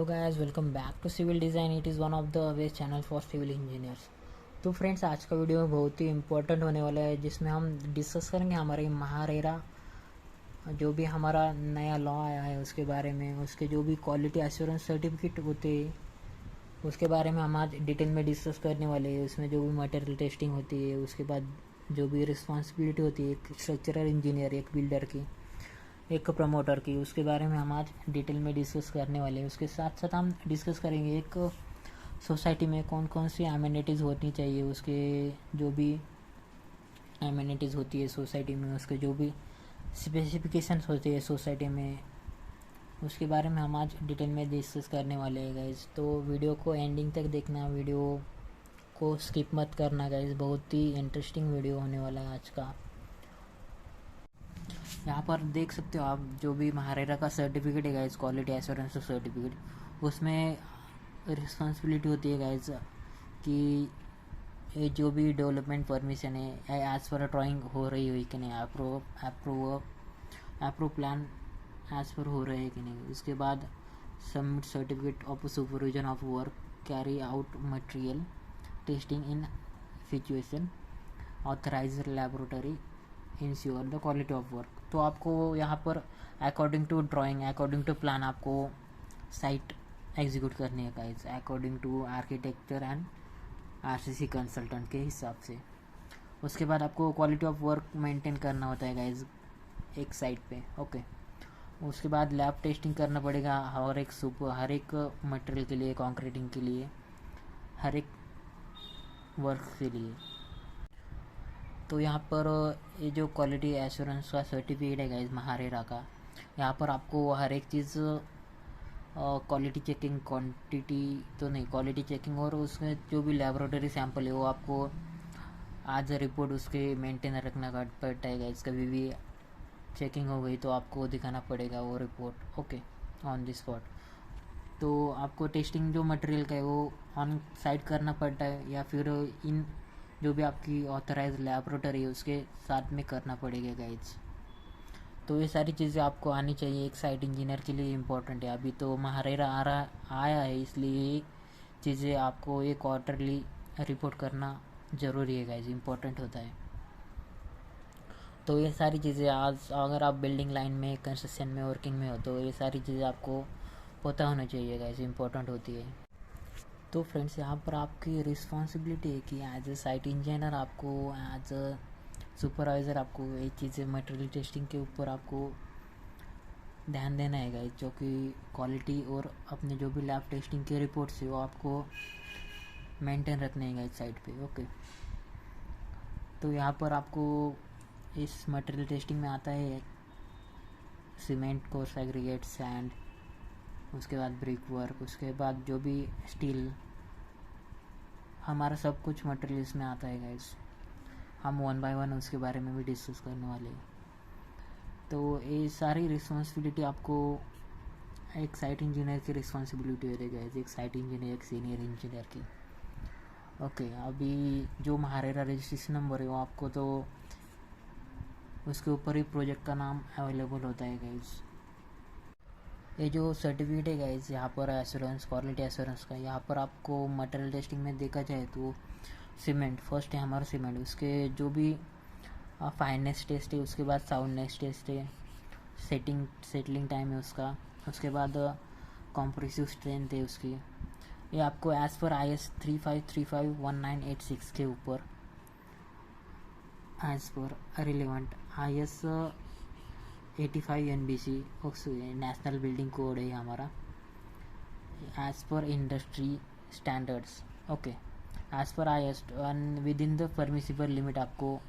Hello guys, welcome back to civil design. It is one of the best channel for civil engineers. तो friends, आज का video बहुत ही important होने वाला है, जिसमें हम डिस्कस करेंगे हमारे महारेरा जो भी हमारा नया लॉ आया है उसके बारे में, उसके जो भी क्वालिटी एश्योरेंस सर्टिफिकेट होते हैं उसके बारे में हम आज डिटेल में डिस्कस करने वाले हैं। उसमें जो भी मटेरियल टेस्टिंग होती है, उसके बाद जो भी रिस्पॉन्सिबिलिटी होती है एक स्ट्रक्चरल इंजीनियर, एक बिल्डर की, एक प्रमोटर की, उसके बारे में हम आज डिटेल में डिस्कस करने वाले हैं। उसके साथ साथ हम डिस्कस करेंगे एक सोसाइटी में कौन कौन सी एमिनिटीज़ होनी चाहिए, उसके जो भी एमिनिटीज़ होती है सोसाइटी में, उसके जो भी स्पेसिफिकेशंस होती है सोसाइटी में, उसके बारे में हम आज डिटेल में डिस्कस करने वाले हैं गाइज। तो वीडियो को एंडिंग तक देखना, वीडियो को स्किप मत करना गाइज, बहुत ही इंटरेस्टिंग वीडियो होने वाला है आज का। यहाँ पर देख सकते हो आप जो भी महारेरा का सर्टिफिकेट है गाइज, क्वालिटी एश्योरेंस सर्टिफिकेट, उसमें रिस्पॉन्सिबिलिटी होती है गाइज कि ये जो भी डेवलपमेंट परमिशन है एज पर ड्राइंग हो रही हुई कि नहीं, अप्रूव प्लान एज पर हो रहे हैं कि नहीं। उसके बाद submit certificate of supervision of work, carry out material testing in situation, authorised laboratory, ensure the quality of work. तो आपको यहाँ पर according to drawing, according to plan आपको साइट एग्जीक्यूट करनी है guys, according to architecture and RCC consultant के हिसाब से। उसके बाद आपको क्वालिटी ऑफ वर्क मेंटेन करना होता है गाइज एक साइट पे, ओके। उसके बाद लैब टेस्टिंग करना पड़ेगा हर एक मटेरियल के लिए, कंक्रीटिंग के लिए, हर एक वर्क के लिए। तो यहाँ पर ये जो क्वालिटी एश्योरेंस का सर्टिफिकेट है गाइज महारेरा का, यहाँ पर आपको हर एक चीज़ क्वालिटी चेकिंग, क्वांटिटी तो नहीं, क्वालिटी चेकिंग और उसमें जो भी लेबोरेटरी सैंपल है वो आपको आज रिपोर्ट उसके मेंटेन रखना पड़ता है गाइज। कभी भी चेकिंग हो गई तो आपको दिखाना पड़ेगा वो report, okay, on the spot. तो आपको टेस्टिंग जो मटेरियल का है वो ऑन साइट करना पड़ता है, या फिर इन जो भी आपकी ऑथराइज लैबोरेटरी है उसके साथ में करना पड़ेगा गाइज। तो ये सारी चीज़ें आपको आनी चाहिए, एक साइट इंजीनियर के लिए इम्पोर्टेंट है। अभी तो महारेरा आया है, इसलिए ये चीज़ें आपको ये क्वार्टरली रिपोर्ट करना ज़रूरी है गाइज, इम्पोर्टेंट होता है। तो ये सारी चीज़ें आज अगर आप बिल्डिंग लाइन में, कंस्ट्रक्शन में, वर्किंग में हो तो ये सारी चीज़ें आपको पता होना चाहिए गाइज, इम्पोर्टेंट होती है। तो फ्रेंड्स, यहाँ पर आपकी रिस्पॉन्सिबिलिटी है कि एज ए साइट इंजीनियर आपको, एज अ सुपरवाइज़र आपको ये चीज़ें मटेरियल टेस्टिंग के ऊपर आपको ध्यान देना है गाइज, जो कि क्वालिटी और अपने जो भी लैब टेस्टिंग के रिपोर्ट्स है वो आपको मेंटेन रखने हैं गाइज साइट पे, ओके। तो यहाँ पर आपको इस मटेरियल टेस्टिंग में आता है सीमेंट, कोर्स एग्रीगेट, सैंड, उसके बाद ब्रिक वर्क, उसके बाद जो भी स्टील, हमारा सब कुछ मटेरियल इसमें आता है गाइज। हम वन बाय वन उसके बारे में भी डिस्कस करने वाले हैं। तो ये सारी रिस्पॉन्सिबिलिटी आपको एक साइट इंजीनियर की रिस्पॉन्सिबिलिटी हो रही है गाइज, एक साइट इंजीनियर, एक सीनियर इंजीनियर की, ओके। अभी जो महारेरा रजिस्ट्रेशन नंबर है वो आपको तो उसके ऊपर ही प्रोजेक्ट का नाम अवेलेबल होता है गाइज। ये जो सर्टिफिकेट है गाइज यहाँ पर एश्योरेंस, क्वालिटी एश्योरेंस का, यहाँ पर आपको मटेरियल टेस्टिंग में देखा जाए तो सीमेंट फर्स्ट है हमारा, सीमेंट, उसके जो भी फाइननेस टेस्ट है, उसके बाद साउंडनेस टेस्ट है, सेटलिंग टाइम है उसका, उसके बाद कॉम्प्रेसिव स्ट्रेंथ है उसकी। ये आपको एज़ पर IS 35351986 के ऊपर as per relevant IS 85 NBC national building code है हमारा, as per industry standards, okay, as per IS within the permissible limit आपको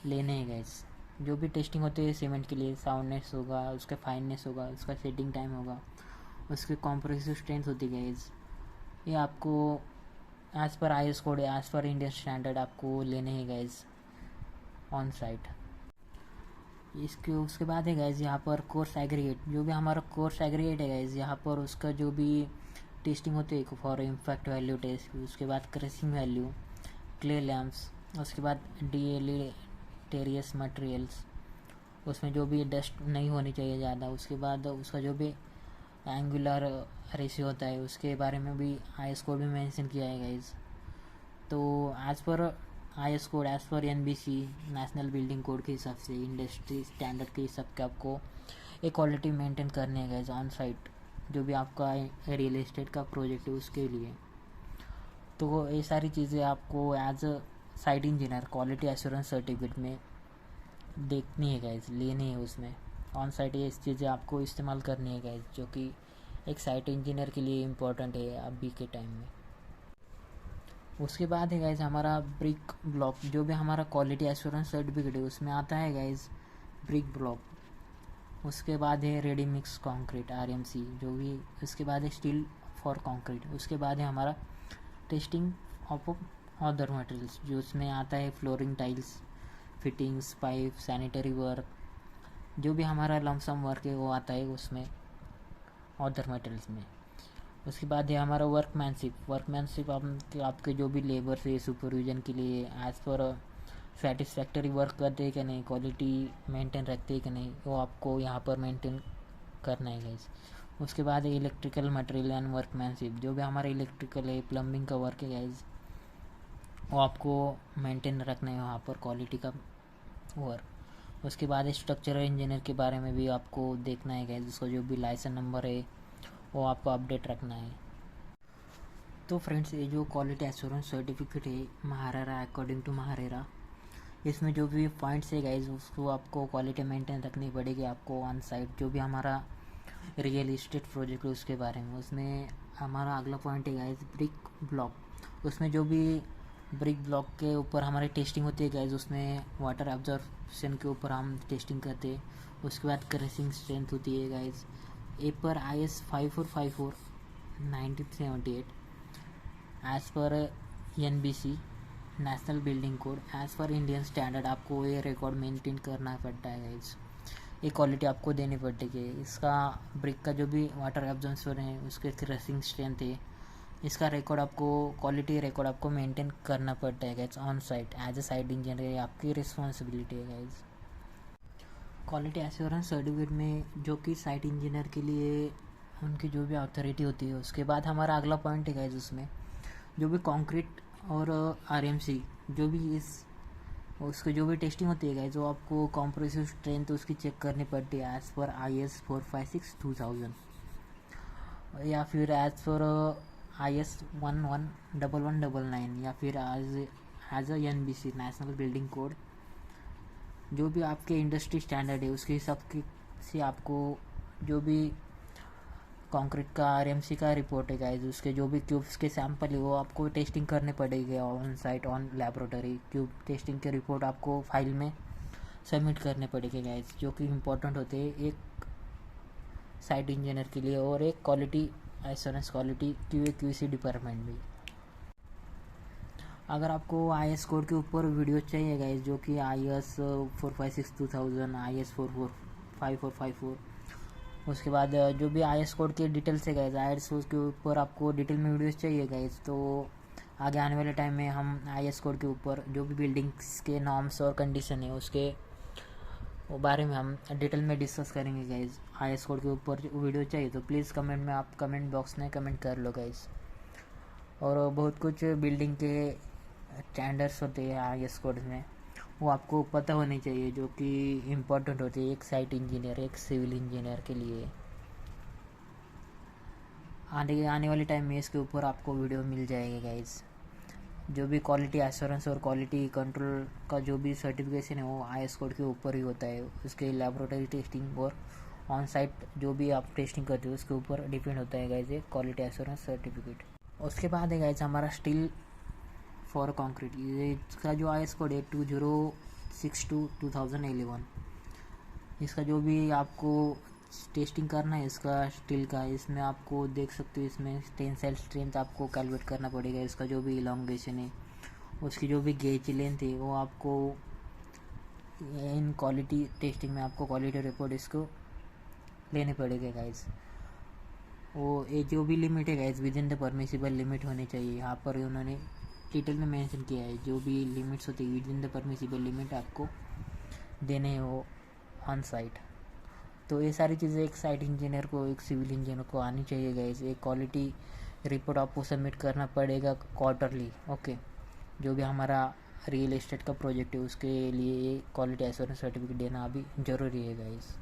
लेने हैं गाइस। जो भी टेस्टिंग होती है सीमेंट के लिए, साउंडनेस होगा, उसका फाइननेस होगा, उसका सेटिंग टाइम होगा, उसके कॉम्प्रेसिव स्ट्रेंथ होती है गाइस, ये आपको as per IS code, as per Indian standard आपको लेने हैं गाइस ऑन साइट। इसके उसके बाद है गाइज यहाँ पर कोर्स एग्रीगेट, जो भी हमारा कोर्स एग्रीगेट है गाइज, यहाँ पर उसका जो भी टेस्टिंग होती है फॉर इम्पैक्ट वैल्यू टेस्ट, उसके बाद क्रशिंग वैल्यू, क्ले लैम्प्स, उसके बाद डिलेटेरियस मटेरियल्स, उसमें जो भी डस्ट नहीं होनी चाहिए ज़्यादा, उसके बाद उसका जो भी एंगुलर रेशियो होता है, उसके बारे में भी IS कोड में मेंशन किया है गाइज। तो as per IS code, as per NBC national building code के हिसाब से, इंडस्ट्री स्टैंडर्ड के हिसाब के आपको एक क्वालिटी मेंटेन करनी है गाइज ऑन साइट, जो भी आपका रियल एस्टेट का प्रोजेक्ट है उसके लिए। तो ये सारी चीज़ें आपको as a site engineer quality assurance certificate में देखनी है गाइज, लेनी है। उसमें ऑन साइट ये चीज़ें आपको इस्तेमाल करनी है गाइज, जो कि एक साइट इंजीनियर के लिए इम्पोर्टेंट है अभी के टाइम में। उसके बाद है गाइज हमारा ब्रिक ब्लॉक, जो भी हमारा क्वालिटी एश्योरेंस सर्टिफिकेट है उसमें आता है गाइज ब्रिक ब्लॉक। उसके बाद है रेडी मिक्स कंक्रीट RMC, जो भी। उसके बाद है स्टील फॉर कंक्रीट। उसके बाद है हमारा टेस्टिंग ऑफ अदर मटेरियल्स, जो उसमें आता है flooring tiles, fittings, pipe, sanitary work, जो भी हमारा लमसम वर्क है वो आता है उसमें अदर मटेरियल्स में। उसके बाद है हमारा वर्कमैनशिप आपके जो भी लेबर से सुपरविजन के लिए एज़ पर सेटिस्फैक्टरी वर्क करते हैं कि नहीं, क्वालिटी मेंटेन रखते हैं कि नहीं, वो आपको यहाँ पर मेंटेन करना है गाइस। उसके बाद है इलेक्ट्रिकल मटेरियल एंड वर्कमैनशिप, जो भी हमारा इलेक्ट्रिकल है, प्लम्बिंग का वर्क है गाइस, वो आपको मेंटेन रखना है वहाँ पर क्वालिटी का वर्क। उसके बाद स्ट्रक्चरल इंजीनियर के बारे में भी आपको देखना है गाइस, उसका जो भी लाइसेंस नंबर है वो आपको अपडेट रखना है। तो फ्रेंड्स, ये जो क्वालिटी एश्योरेंस सर्टिफिकेट है महारेरा, अकॉर्डिंग टू महारेरा, इसमें जो भी पॉइंट्स है गाइस उसको आपको क्वालिटी मेंटेन रखनी पड़ेगी आपको ऑन साइट, जो भी हमारा रियल इस्टेट प्रोजेक्ट है उसके बारे में। उसमें हमारा अगला पॉइंट है गाइस ब्रिक ब्लॉक। उसमें जो भी ब्रिक ब्लॉक के ऊपर हमारी टेस्टिंग होती है गाइस, उसमें वाटर एब्जॉर्प्शन के ऊपर हम टेस्टिंग करते हैं। उसके बाद क्रशिंग स्ट्रेंथ होती है गाइस, ए पर IS 5454 1978, as per NBC national building code, as per Indian standard आपको ये रिकॉर्ड मेंटेन करना पड़ता है गाइस। ये क्वालिटी आपको देनी पड़ेगी। इसका ब्रिक का जो भी वाटर एब्जॉर्प्शन है, उसके क्रशिंग स्ट्रेंथ है, इसका रिकॉर्ड आपको, क्वालिटी रिकॉर्ड आपको मेंटेन करना पड़ता है guys on site as a site engineer, आपकी रिस्पॉन्सिबिलिटी है गाइस। क्वालिटी एश्योरेंस सर्टिफिकेट में जो कि साइट इंजीनियर के लिए उनकी जो भी अथॉरिटी होती है। उसके बाद हमारा अगला पॉइंट है गाइस, उसमें जो भी कंक्रीट और RMC जो भी उसकी जो भी टेस्टिंग होती है गाइस, जो आपको कॉम्प्रेसिव स्ट्रेंथ उसकी चेक करनी पड़ती है एज़ पर IS 456-2000, या फिर एज़ पर IS 111199, या फिर as NBC national building code, जो भी आपके इंडस्ट्री स्टैंडर्ड है उसके हिसाब से आपको जो भी कंक्रीट का RMC का रिपोर्ट है गाइस, उसके जो भी क्यूब्स के सैंपल है वो आपको टेस्टिंग करने पड़ेगी on site, on laboratory. Cube testing के रिपोर्ट आपको फाइल में सबमिट करने पड़ेंगे गाइस, जो कि इम्पोर्टेंट होते हैं एक साइट इंजीनियर के लिए और एक quality assurance quality QA/QC department भी। अगर आपको IS कोड के ऊपर वीडियो चाहिए गाइस, जो कि IS 456-2000, IS 5454, उसके बाद जो भी IS कोड के डिटेल्स है गाइस, IS कोड के ऊपर आपको डिटेल में वीडियोस चाहिए गाइस, तो आगे आने वाले टाइम में हम IS कोड के ऊपर जो भी बिल्डिंग्स के नॉर्म्स और कंडीशन है उसके वो बारे में हम डिटेल में डिस्कस करेंगे गाइस। IS कोड के ऊपर वीडियो चाहिए तो प्लीज़ कमेंट में, आप कमेंट बॉक्स में कमेंट कर लो गाइस। और बहुत कुछ बिल्डिंग के स्टैंडर्ड्स होते हैं IS कोड में, वो आपको पता होनी चाहिए, जो कि इम्पोर्टेंट होती है एक साइट इंजीनियर, एक सिविल इंजीनियर के लिए। आने वाले टाइम में इसके ऊपर आपको वीडियो मिल जाएगी गाइस। जो भी क्वालिटी एश्योरेंस और क्वालिटी कंट्रोल का जो भी सर्टिफिकेशन है वो IS कोड के ऊपर ही होता है। उसके लैबोरेटरी टेस्टिंग और ऑन साइट जो भी आप टेस्टिंग करते हो उसके ऊपर डिपेंड होता है गाइस ये क्वालिटी एश्योरेंस सर्टिफिकेट। उसके बाद है गाइस हमारा स्टील फॉर कंक्रीट, ये इसका जो IS कोड है 2062-2011। इसका जो भी आपको टेस्टिंग करना है इसका स्टील का, इसमें आपको देख सकते हो, इसमें टेंसाइल स्ट्रेंथ आपको कैलकुलेट करना पड़ेगा। इसका जो भी इलांगेशन है, उसकी जो भी गेज लेंथ है, वो आपको इन क्वालिटी टेस्टिंग में आपको क्वालिटी रिपोर्ट इसको लेने पड़ेगा गाइस। वो ये जो भी लिमिट है guys with in the permissible limit होनी चाहिए। यहाँ पर उन्होंने डिटेल में मेंशन किया है, जो भी लिमिट्स होती है with in the permissible limit आपको देने हो ऑन साइट। तो ये सारी चीज़ें एक साइट इंजीनियर को, एक सिविल इंजीनियर को आनी चाहिए गाइस। एक क्वालिटी रिपोर्ट आपको सबमिट करना पड़ेगा क्वार्टरली। ओके, जो भी हमारा रियल एस्टेट का प्रोजेक्ट है उसके लिए ये क्वालिटी एश्योरेंस सर्टिफिकेट देना अभी ज़रूरी है गाइस।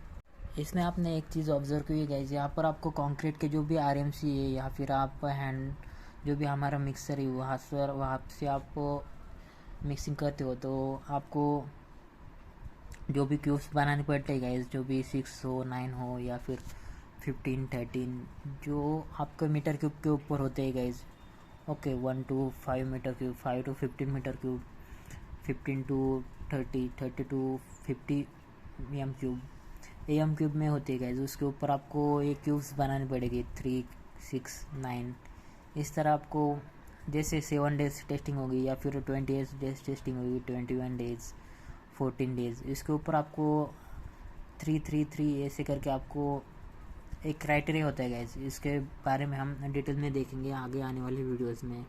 इसमें आपने एक चीज़ ऑब्जर्व की है गाइस, यहाँ पर आपको कंक्रीट के जो भी आरएमसी है या फिर आप हैंड जो भी हमारा मिक्सर है वहाँ से आप मिक्सिंग करते हो तो आपको जो भी क्यूब्स बनाने पड़ते हैं गाइस, जो भी 6 हो 9 हो या फिर 15 13 जो आपके मीटर क्यूब के ऊपर होते हैं guys. Okay, 1 to 5 metre cube, 5 to 15 metre cube, 15 to 30, 30 to 50 m cube m cube में होती है गाइस। उसके ऊपर आपको ये क्यूब्स बनानी पड़ेगी 3 6 9 इस तरह आपको। जैसे 7 डेज टेस्टिंग होगी या फिर 20 डेज टेस्टिंग होगी, 21 डेज, 14 डेज, इसके ऊपर आपको 3 ऐसे करके आपको एक क्राइटेरिया होता है गाइस। इसके बारे में हम डिटेल में देखेंगे आगे आने वाली वीडियोस में।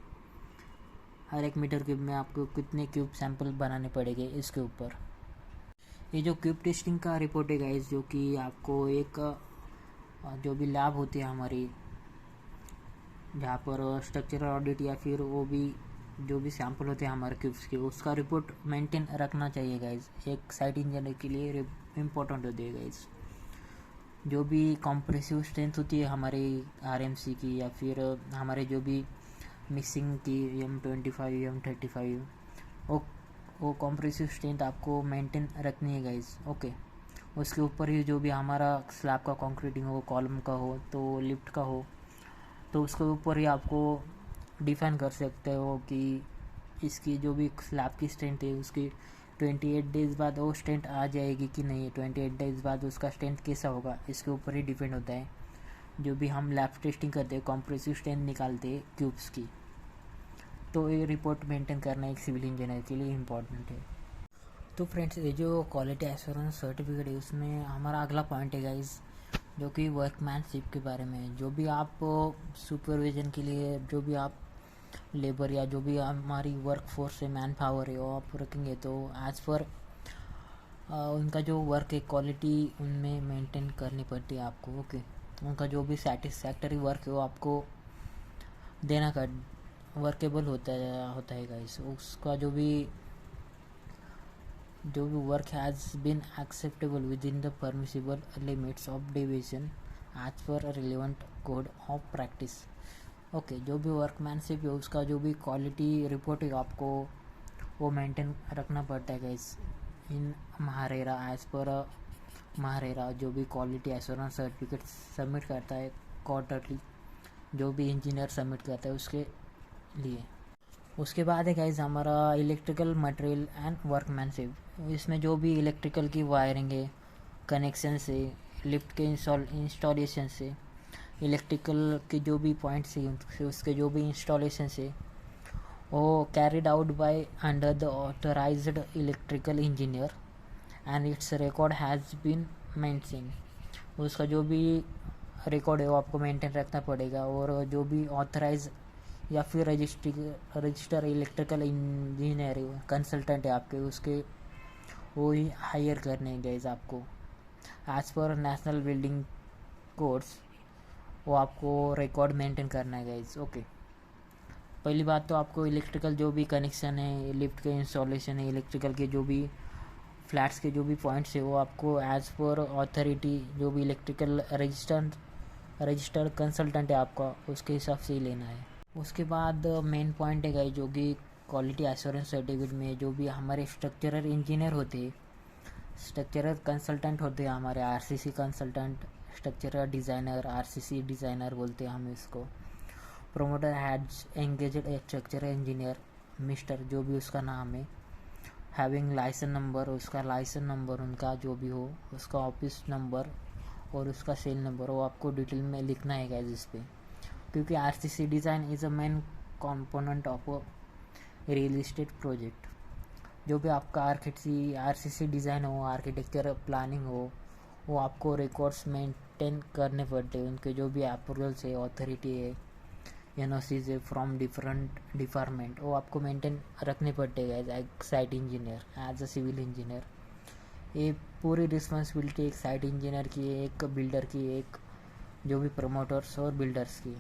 हर एक मीटर क्यूब में आपको कितने क्यूब सैंपल बनाने पड़ेंगे इसके ऊपर। ये जो क्यूब टेस्टिंग का रिपोर्ट है गाइस, जो कि आपको एक जो भी लैब होती है हमारी, जहाँ पर स्ट्रक्चरल ऑडिट या फिर वो भी जो भी सैंपल होते हैं हमारे क्यूब्स के, उसका रिपोर्ट मेंटेन रखना चाहिए गाइस। एक साइट इंजीनियर के लिए इम्पोर्टेंट होती है गाइस। जो भी कॉम्प्रेसिव स्ट्रेंथ होती है हमारी आरएमसी की या फिर हमारे जो भी मिक्सिंग की M25 M35, वो कॉम्प्रेसिव स्ट्रेंथ आपको मेंटेन रखनी है गाइस। ओके, उसके ऊपर ही जो भी हमारा स्लैब का कंक्रीटिंग हो, कॉलम का हो तो लिफ्ट का हो, तो उसके ऊपर ही आपको डिफाइन कर सकते हो कि इसकी जो भी स्लैब की स्ट्रेंथ है उसकी 28 डेज़ बाद वो स्ट्रेंथ आ जाएगी कि नहीं, 28 डेज़ बाद उसका स्ट्रेंथ कैसा होगा, इसके ऊपर ही डिपेंड होता है। जो भी हम लैब टेस्टिंग करते हैं, कॉम्प्रेसिव स्ट्रेंथ निकालते हैं क्यूब्स की, तो ये रिपोर्ट मेंटेन करना एक सिविल इंजीनियर के लिए इम्पॉर्टेंट है। तो फ्रेंड्स, ये जो क्वालिटी एश्योरेंस सर्टिफिकेट है उसमें हमारा अगला पॉइंट है गाइस, जो कि वर्कमैनशिप के बारे में है। जो भी आप सुपरविजन के लिए जो भी आप लेबर या जो भी हमारी वर्क फोर्स है, मैन पावर है, वो आप रखेंगे तो एज पर उनका जो वर्क है क्वालिटी उनमें मेंटेन करनी पड़ती है आपको। ओके, उनका जो भी सेटिस्फैक्टरी वर्क है वो आपको देना का वर्केबल होता है गाइस। उसका जो भी work has been acceptable within the permissible limits of division as per relevant code of practice. Okay, जो भी वर्कमैनशिप है उसका जो भी क्वालिटी रिपोर्ट है आपको वो मेंटेन रखना पड़ता है guys in MahaRERA. As per MahaRERA जो भी क्वालिटी एश्योरेंस सर्टिफिकेट सबमिट करता है क्वार्टरली, जो भी इंजीनियर सबमिट करता है उसके लिए। उसके बाद है गाइस हमारा इलेक्ट्रिकल मटेरियल एंड वर्कमैनशिप। इसमें जो भी इलेक्ट्रिकल की वायरिंग है, कनेक्शन से, लिफ्ट के इंस्टॉलेशन से, इलेक्ट्रिकल के जो भी पॉइंट्स है उसके जो भी इंस्टॉलेशन से, वो carried out by under the authorised electrical engineer and its record has been maintain. उसका जो भी रिकॉर्ड है वो आपको मेंटेन रखना पड़ेगा। और जो भी ऑथराइज या फिर रजिस्टर इलेक्ट्रिकल इंजीनियर कंसल्टेंट है आपके, उसके वो ही हायर करने गाइस आपको as per national building codes. वो आपको रिकॉर्ड मेंटेन करना है गाइस। ओके, पहली बात तो आपको इलेक्ट्रिकल जो भी कनेक्शन है, लिफ्ट के इंस्टॉलेशन है, इलेक्ट्रिकल के जो भी फ्लैट्स के जो भी पॉइंट्स है वो आपको एज पर ऑथोरिटी जो भी इलेक्ट्रिकल रजिस्टर्ड कंसल्टेंट है आपका, उसके हिसाब से ही लेना है। उसके बाद मेन पॉइंट है गाइस, जो कि क्वालिटी एश्योरेंस सर्टिफिकेट में जो भी हमारे स्ट्रक्चरल इंजीनियर होते हैं, स्ट्रक्चरल कंसल्टेंट होते हैं हमारे, RCC consultant, structural designer, RCC designer बोलते हैं हम इसको। Promoter has engaged A structural engineer mister, जो भी उसका नाम है, हैविंग लाइसेंस नंबर, उसका लाइसेंस नंबर उनका जो भी हो, उसका ऑफिस नंबर और उसका सेल नंबर, वो आपको डिटेल में लिखना है गाइस इस पर। क्योंकि RCC design is a main component of a real estate project. जो भी आपका आरसीसी डिज़ाइन हो, आर्किटेक्चर प्लानिंग हो, वो आपको रिकॉर्ड्स मेंटेन करने पड़ते हैं। उनके जो भी अप्रूवल्स है, अथॉरिटी है, एनओसीज है फ्रॉम डिफरेंट डिपार्टमेंट, वो आपको मेंटेन रखने पड़ते हैं as site engineer, as a civil engineer. ये पूरी रिस्पॉन्सिबिलिटी एक साइट इंजीनियर की, एक बिल्डर की, एक जो भी प्रमोटर्स और बिल्डर्स की।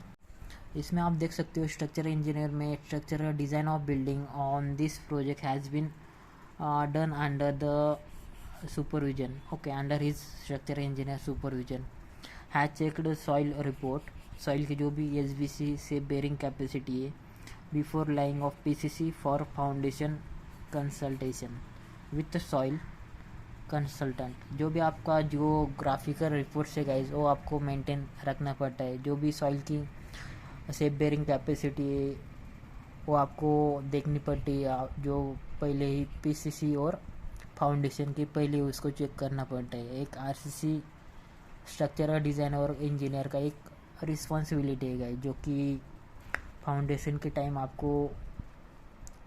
इसमें आप देख सकते हो स्ट्रक्चर इंजीनियर में structural design of building on this project has been done under the supervision, okay, under his structure engineer supervision, has checked soil report, soil की जो भी SBC से बेरिंग कैपेसिटी है, before laying of PCC for foundation consultation with soil consultant. जो भी आपका जो graphical report है गाइज वो आपको मेंटेन रखना पड़ता है। जो भी सॉइल की सेप बेरिंग कैपेसिटी है वो आपको देखनी पड़ती है। जो पहले ही PCC और फाउंडेशन की पहले उसको चेक करना पड़ता है। एक RCC स्ट्रक्चरल डिज़ाइन और इंजीनियर का एक रिस्पॉन्सिबिलिटी है गाइज, जो कि फाउंडेशन के टाइम आपको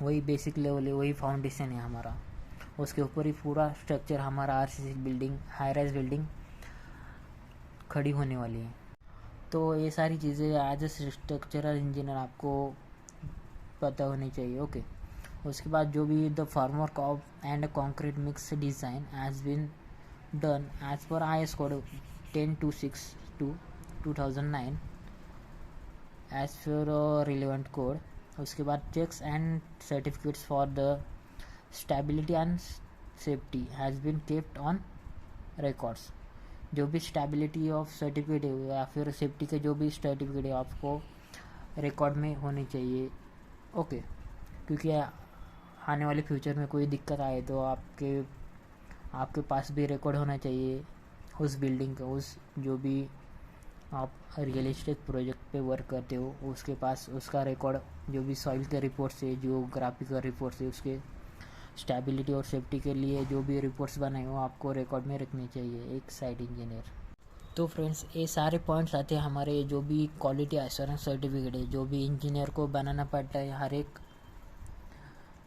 वही बेसिक लेवल है, वही फाउंडेशन है हमारा, उसके ऊपर ही पूरा स्ट्रक्चर हमारा RCC building, high rise building खड़ी होने वाली है। तो ये सारी चीज़ें एज ए स्ट्रक्चरल इंजीनियर आपको पता होनी चाहिए, ओके। उसके बाद जो भी the formwork of and concrete mix design has been done as per IS code 1026/2009 as per relevant code. उसके बाद checks and certificates for the stability and safety has been kept on records. जो भी stability of certificate है या फिर safety के जो भी सर्टिफिकेट है आपको रिकॉर्ड में होनी चाहिए, ओके। क्योंकि आने वाले फ्यूचर में कोई दिक्कत आए तो आपके पास भी रिकॉर्ड होना चाहिए उस बिल्डिंग का, उस जो भी आप रियल एस्टेट प्रोजेक्ट पे वर्क करते हो उसके पास उसका रिकॉर्ड, जो भी सॉइल के रिपोर्ट से, जो ग्राफिकल रिपोर्ट से, उसके स्टेबिलिटी और सेफ्टी के लिए जो भी रिपोर्ट्स बनाए हो आपको रिकॉर्ड में रखनी चाहिए एक साइट इंजीनियर। तो फ्रेंड्स ये सारे पॉइंट्स आते हैं हमारे जो भी क्वालिटी एश्योरेंस सर्टिफिकेट है, जो भी इंजीनियर को बनाना पड़ता है हर एक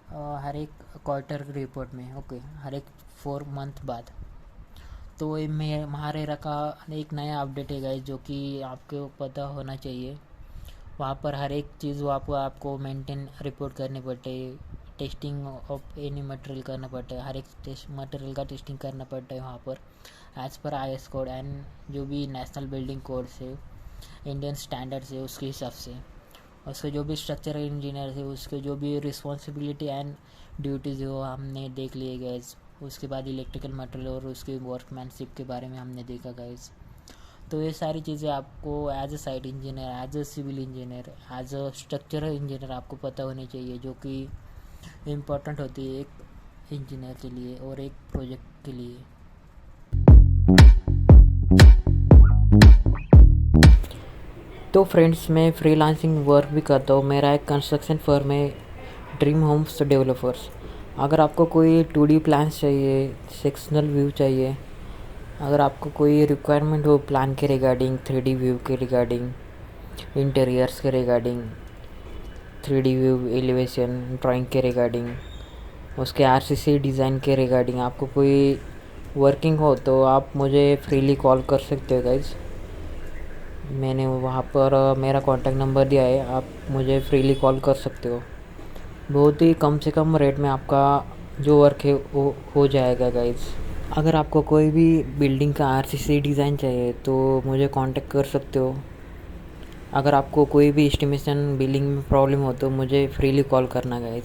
क्वार्टर रिपोर्ट में, ओके, हर एक 4 मंथ बाद। तो ये हमारे रखा एक नया अपडेट है गाइस, जो कि आपको पता होना चाहिए। वहाँ पर हर एक चीज़ आपको मेंटेन रिपोर्ट करनी पड़ती है। टेस्टिंग ऑफ एनी मटेरियल करना पड़ता है, हर एक मटेरियल का टेस्टिंग करना पड़ता है वहाँ पर as per IS code and जो भी नेशनल बिल्डिंग कोड से, इंडियन स्टैंडर्ड्स है उसके हिसाब से। उसके जो भी स्ट्रक्चरल इंजीनियर है उसके जो भी रिस्पॉन्सिबिलिटी एंड ड्यूटीज़ है वो हमने देख लिए गाइस। उसके बाद इलेक्ट्रिकल मटेरियल और उसकी वर्कमैनशिप के बारे में हमने देखा गाइस। तो ये सारी चीज़ें आपको as a site engineer, as a civil engineer, as a structural engineer आपको पता होनी चाहिए, जो कि इम्पोर्टेंट होती है एक इंजीनियर के लिए और एक प्रोजेक्ट के लिए। तो फ्रेंड्स मैं फ्रीलांसिंग वर्क भी करता हूँ। मेरा एक कंस्ट्रक्शन फर्म है ड्रीम होम्स डेवलपर्स। अगर आपको कोई 2D प्लान्स चाहिए, सेक्शनल व्यू चाहिए, अगर आपको कोई रिक्वायरमेंट हो प्लान के रिगार्डिंग, 3D व्यू के रिगार्डिंग, इंटीरियर्स के regarding, 3D view elevation drawing के रिगार्डिंग, उसके RCC डिज़ाइन के रिगार्डिंग आपको कोई वर्किंग हो तो आप मुझे फ्रीली कॉल कर सकते हो गाइज। मैंने वहाँ पर मेरा कॉन्टैक्ट नंबर दिया है, आप मुझे फ्रीली कॉल कर सकते हो। बहुत ही कम से कम रेट में आपका जो वर्क है वो हो जाएगा गाइज। अगर आपको कोई भी बिल्डिंग का RCC डिज़ाइन चाहिए तो मुझे कांटेक्ट कर सकते हो। अगर आपको कोई भी एस्टिमेशन बिलिंग में प्रॉब्लम हो तो मुझे फ्रीली कॉल करना guys.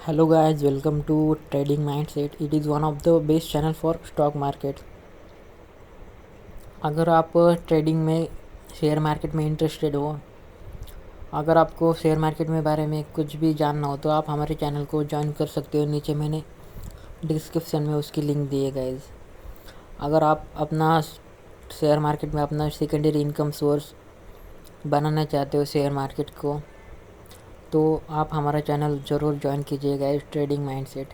Hello guys, welcome to Trading Mindset. It is one of the best channel for stock market. अगर आप ट्रेडिंग में, शेयर मार्केट में इंटरेस्टेड हो, अगर आपको शेयर मार्केट में बारे में कुछ भी जानना हो तो आप हमारे चैनल को ज्वाइन कर सकते हो। नीचे मैंने डिस्क्रिप्शन में उसकी लिंक दी है गाइज। अगर आप अपना शेयर मार्केट में अपना सेकेंडरी इनकम सोर्स बनाना चाहते हो शेयर मार्केट को, तो आप हमारा चैनल ज़रूर ज्वाइन कीजिएगा, ट्रेडिंग माइंडसेट।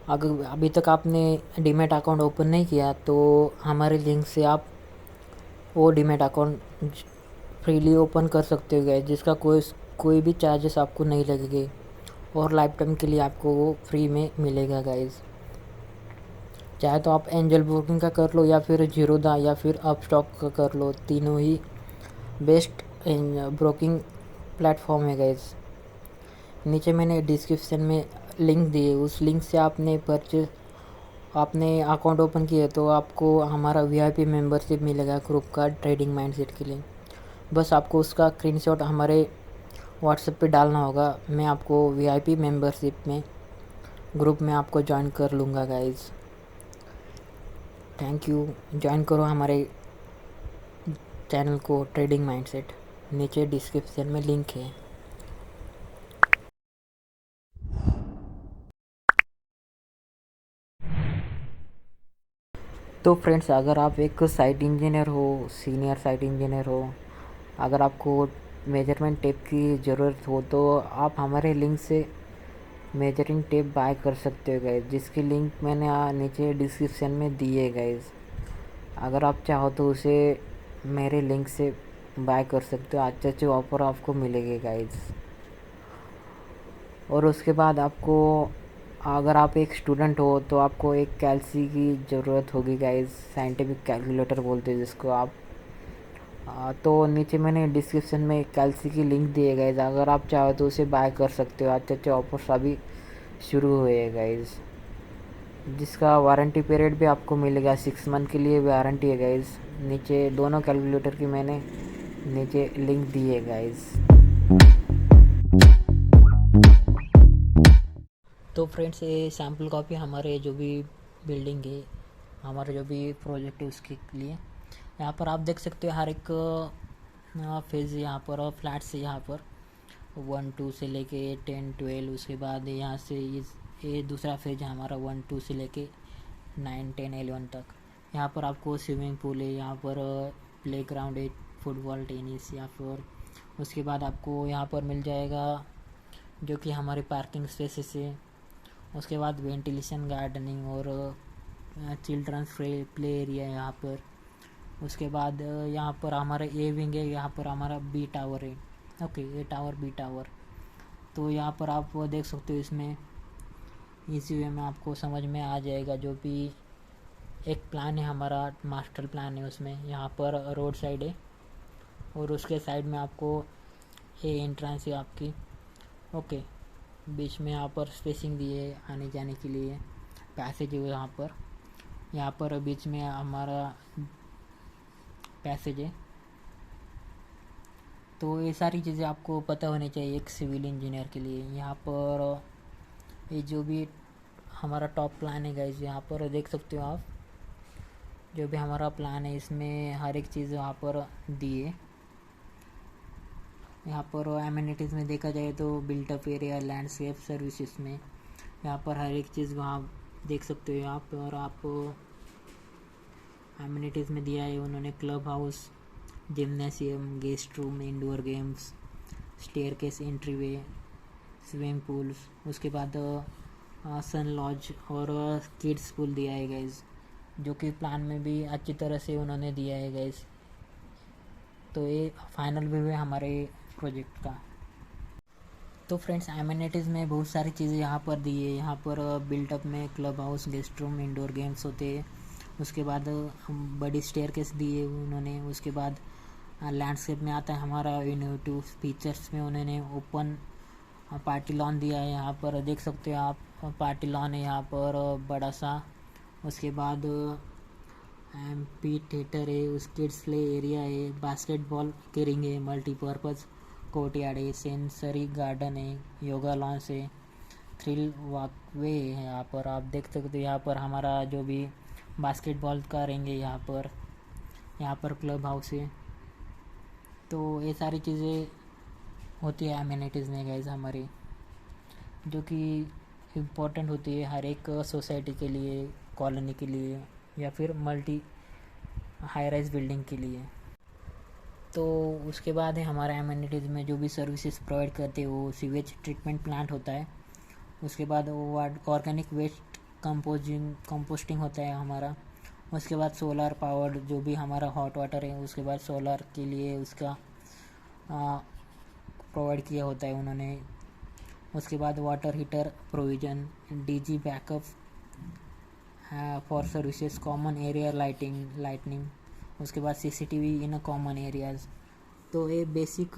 अगर अभी तक आपने डीमैट अकाउंट ओपन नहीं किया तो हमारे लिंक से आप वो डीमैट अकाउंट फ्रीली ओपन कर सकते हो गाइस, जिसका कोई भी चार्जेस आपको नहीं लगेंगे और लाइफ टाइम के लिए आपको वो फ्री में मिलेगा गाइस। चाहे तो आप एंजल ब्रोकिंग का कर लो या फिर जीरोधा या फिर अपस्टॉक का कर लो, तीनों ही बेस्ट इन ब्रोकिंग प्लेटफॉर्म है गाइज। नीचे मैंने डिस्क्रिप्शन में लिंक दिए, उस लिंक से आपने अकाउंट ओपन किया तो आपको हमारा वीआईपी मेंबरशिप मिलेगा ग्रुप का ट्रेडिंग माइंडसेट के लिए। बस आपको उसका स्क्रीनशॉट हमारे व्हाट्सएप पे डालना होगा, मैं आपको वीआईपी मेंबरशिप में ग्रुप में आपको ज्वाइन कर लूँगा गाइज। थैंक यू, ज्वाइन करो हमारे चैनल को ट्रेडिंग माइंडसेट, नीचे डिस्क्रिप्शन में लिंक है। तो फ्रेंड्स, अगर आप एक साइट इंजीनियर हो, सीनियर साइट इंजीनियर हो, अगर आपको मेजरमेंट टेप की ज़रूरत हो तो आप हमारे लिंक से मेजरिंग टेप बाय कर सकते हो गाइज, जिसकी लिंक मैंने नीचे डिस्क्रिप्शन में दी है गाइज। अगर आप चाहो तो उसे मेरे लिंक से बाय कर सकते हो, अच्छे अच्छे ऑफर आपको मिलेंगे गाइज। और उसके बाद आपको, अगर आप एक स्टूडेंट हो तो आपको एक कैलसी की ज़रूरत होगी गाइज, साइंटिफिक कैलकुलेटर बोलते हैं जिसको आप। तो नीचे मैंने डिस्क्रिप्शन में कैलसी की लिंक दी है गाइज, अगर आप चाहो तो उसे बाय कर सकते हो, अच्छे अच्छे ऑफर्स अभी शुरू हुए हैं गाइज, जिसका वारंटी पीरियड भी आपको मिलेगा, 6 मंथ के लिए वारंटी है गाइज। नीचे दोनों कैलकुलेटर की मैंने नीचे लिंक दी है गाइज। तो फ्रेंड्स, ये सैम्पल कॉपी हमारे जो भी बिल्डिंग है, हमारा जो भी प्रोजेक्ट है उसके लिए यहाँ पर आप देख सकते हो हर एक फेज़ यहाँ पर फ्लैट्स है, यहाँ पर 1-2 से लेके 10-12, उसके बाद यहाँ से ये दूसरा फेज है हमारा 1-2 से लेके 9-10-11 तक। यहाँ पर आपको स्विमिंग पूल है, यहाँ पर प्ले ग्राउंड है, फुटबॉल टेनिस, या फिर उसके बाद आपको यहाँ पर मिल जाएगा जो कि हमारे पार्किंग स्पेसेस है। उसके बाद वेंटिलेशन, गार्डनिंग और चिल्ड्रंस प्ले एरिया है यहाँ पर। उसके बाद यहाँ पर हमारा ए विंग है, यहाँ पर हमारा बी टावर है। Okay, A tower, B tower. तो यहाँ पर आप देख सकते हो, इसमें इसी वे में आपको समझ में आ जाएगा जो भी एक प्लान है हमारा, मास्टर प्लान है उसमें। यहाँ पर रोड साइड है और उसके साइड में आपको ए एंट्रेंस है आपकी। ओके, बीच में यहाँ पर स्पेसिंग दी है आने जाने के लिए, पैसेज है यहाँ पर बीच में हमारा पैसेज है। तो ये सारी चीज़ें आपको पता होनी चाहिए एक सिविल इंजीनियर के लिए। यहाँ पर ये जो भी हमारा टॉप प्लान है गाइज, यहाँ पर देख सकते हो आप, जो भी हमारा प्लान है इसमें हर एक चीज़ यहाँ पर दी है। यहाँ पर एमिनिटीज़ में देखा जाए तो बिल्टअप एरिया, लैंडस्केप सर्विसेज में यहाँ पर हर एक चीज़ वहाँ देख सकते हो आप। और आप एमिनिटीज़ में दिया है उन्होंने club house, gymnasium, guest room, indoor games, staircase, entryway, swimming pools, उसके बाद सन लॉज और किड्स पूल दिया है गाइज, जो कि प्लान में भी अच्छी तरह से उन्होंने दिया है गाइज। तो ये फाइनल व्यू है हमारे प्रोजेक्ट का। तो फ्रेंड्स, एमिनिटीज़ में बहुत सारी चीज़ें यहाँ पर दी है। यहाँ पर बिल्टअप में club house, guest room, indoor games होते हैं। उसके बाद बड़ी स्टेयरकेस दी है उन्होंने। उसके बाद लैंडस्केप में आता है हमारा इनोवेटिव फीचर्स में उन्होंने ओपन पार्टी लॉन दिया है। यहाँ पर देख सकते हो आप, पार्टी लॉन है यहाँ पर बड़ा सा। उसके बाद एम्पी थिएटर है, उस किड्स प्ले एरिया है, बास्केटबॉल के रिंग है, मल्टीपर्पज़ कोर्टयार्ड है, सेंसरी गार्डन है, योगा लॉन्च है, थ्रिल वॉकवे है। यहाँ पर आप देख सकते हो, यहाँ पर हमारा जो भी बास्केटबॉल का रिंग है, यहाँ पर क्लब हाउस है। तो ये सारी चीज़ें होती है एमिनिटीज़ में गाइज हमारी, जो कि इम्पोर्टेंट होती है हर एक सोसाइटी के लिए, कॉलोनी के लिए, या फिर मल्टी हाई राइज बिल्डिंग के लिए। तो उसके बाद है हमारा एमिनिटीज़ में जो भी सर्विसेज प्रोवाइड करते हैं, वो सीवेज ट्रीटमेंट प्लांट होता है। उसके बाद वो ऑर्गेनिक वेस्ट कंपोस्टिंग होता है हमारा। उसके बाद सोलर पावर्ड जो भी हमारा हॉट वाटर है, उसके बाद सोलर के लिए उसका प्रोवाइड किया होता है उन्होंने। उसके बाद water heater provision, DG backup for services, common area lighting. उसके बाद सीसीटीवी इन कॉमन एरियाज़। तो ये बेसिक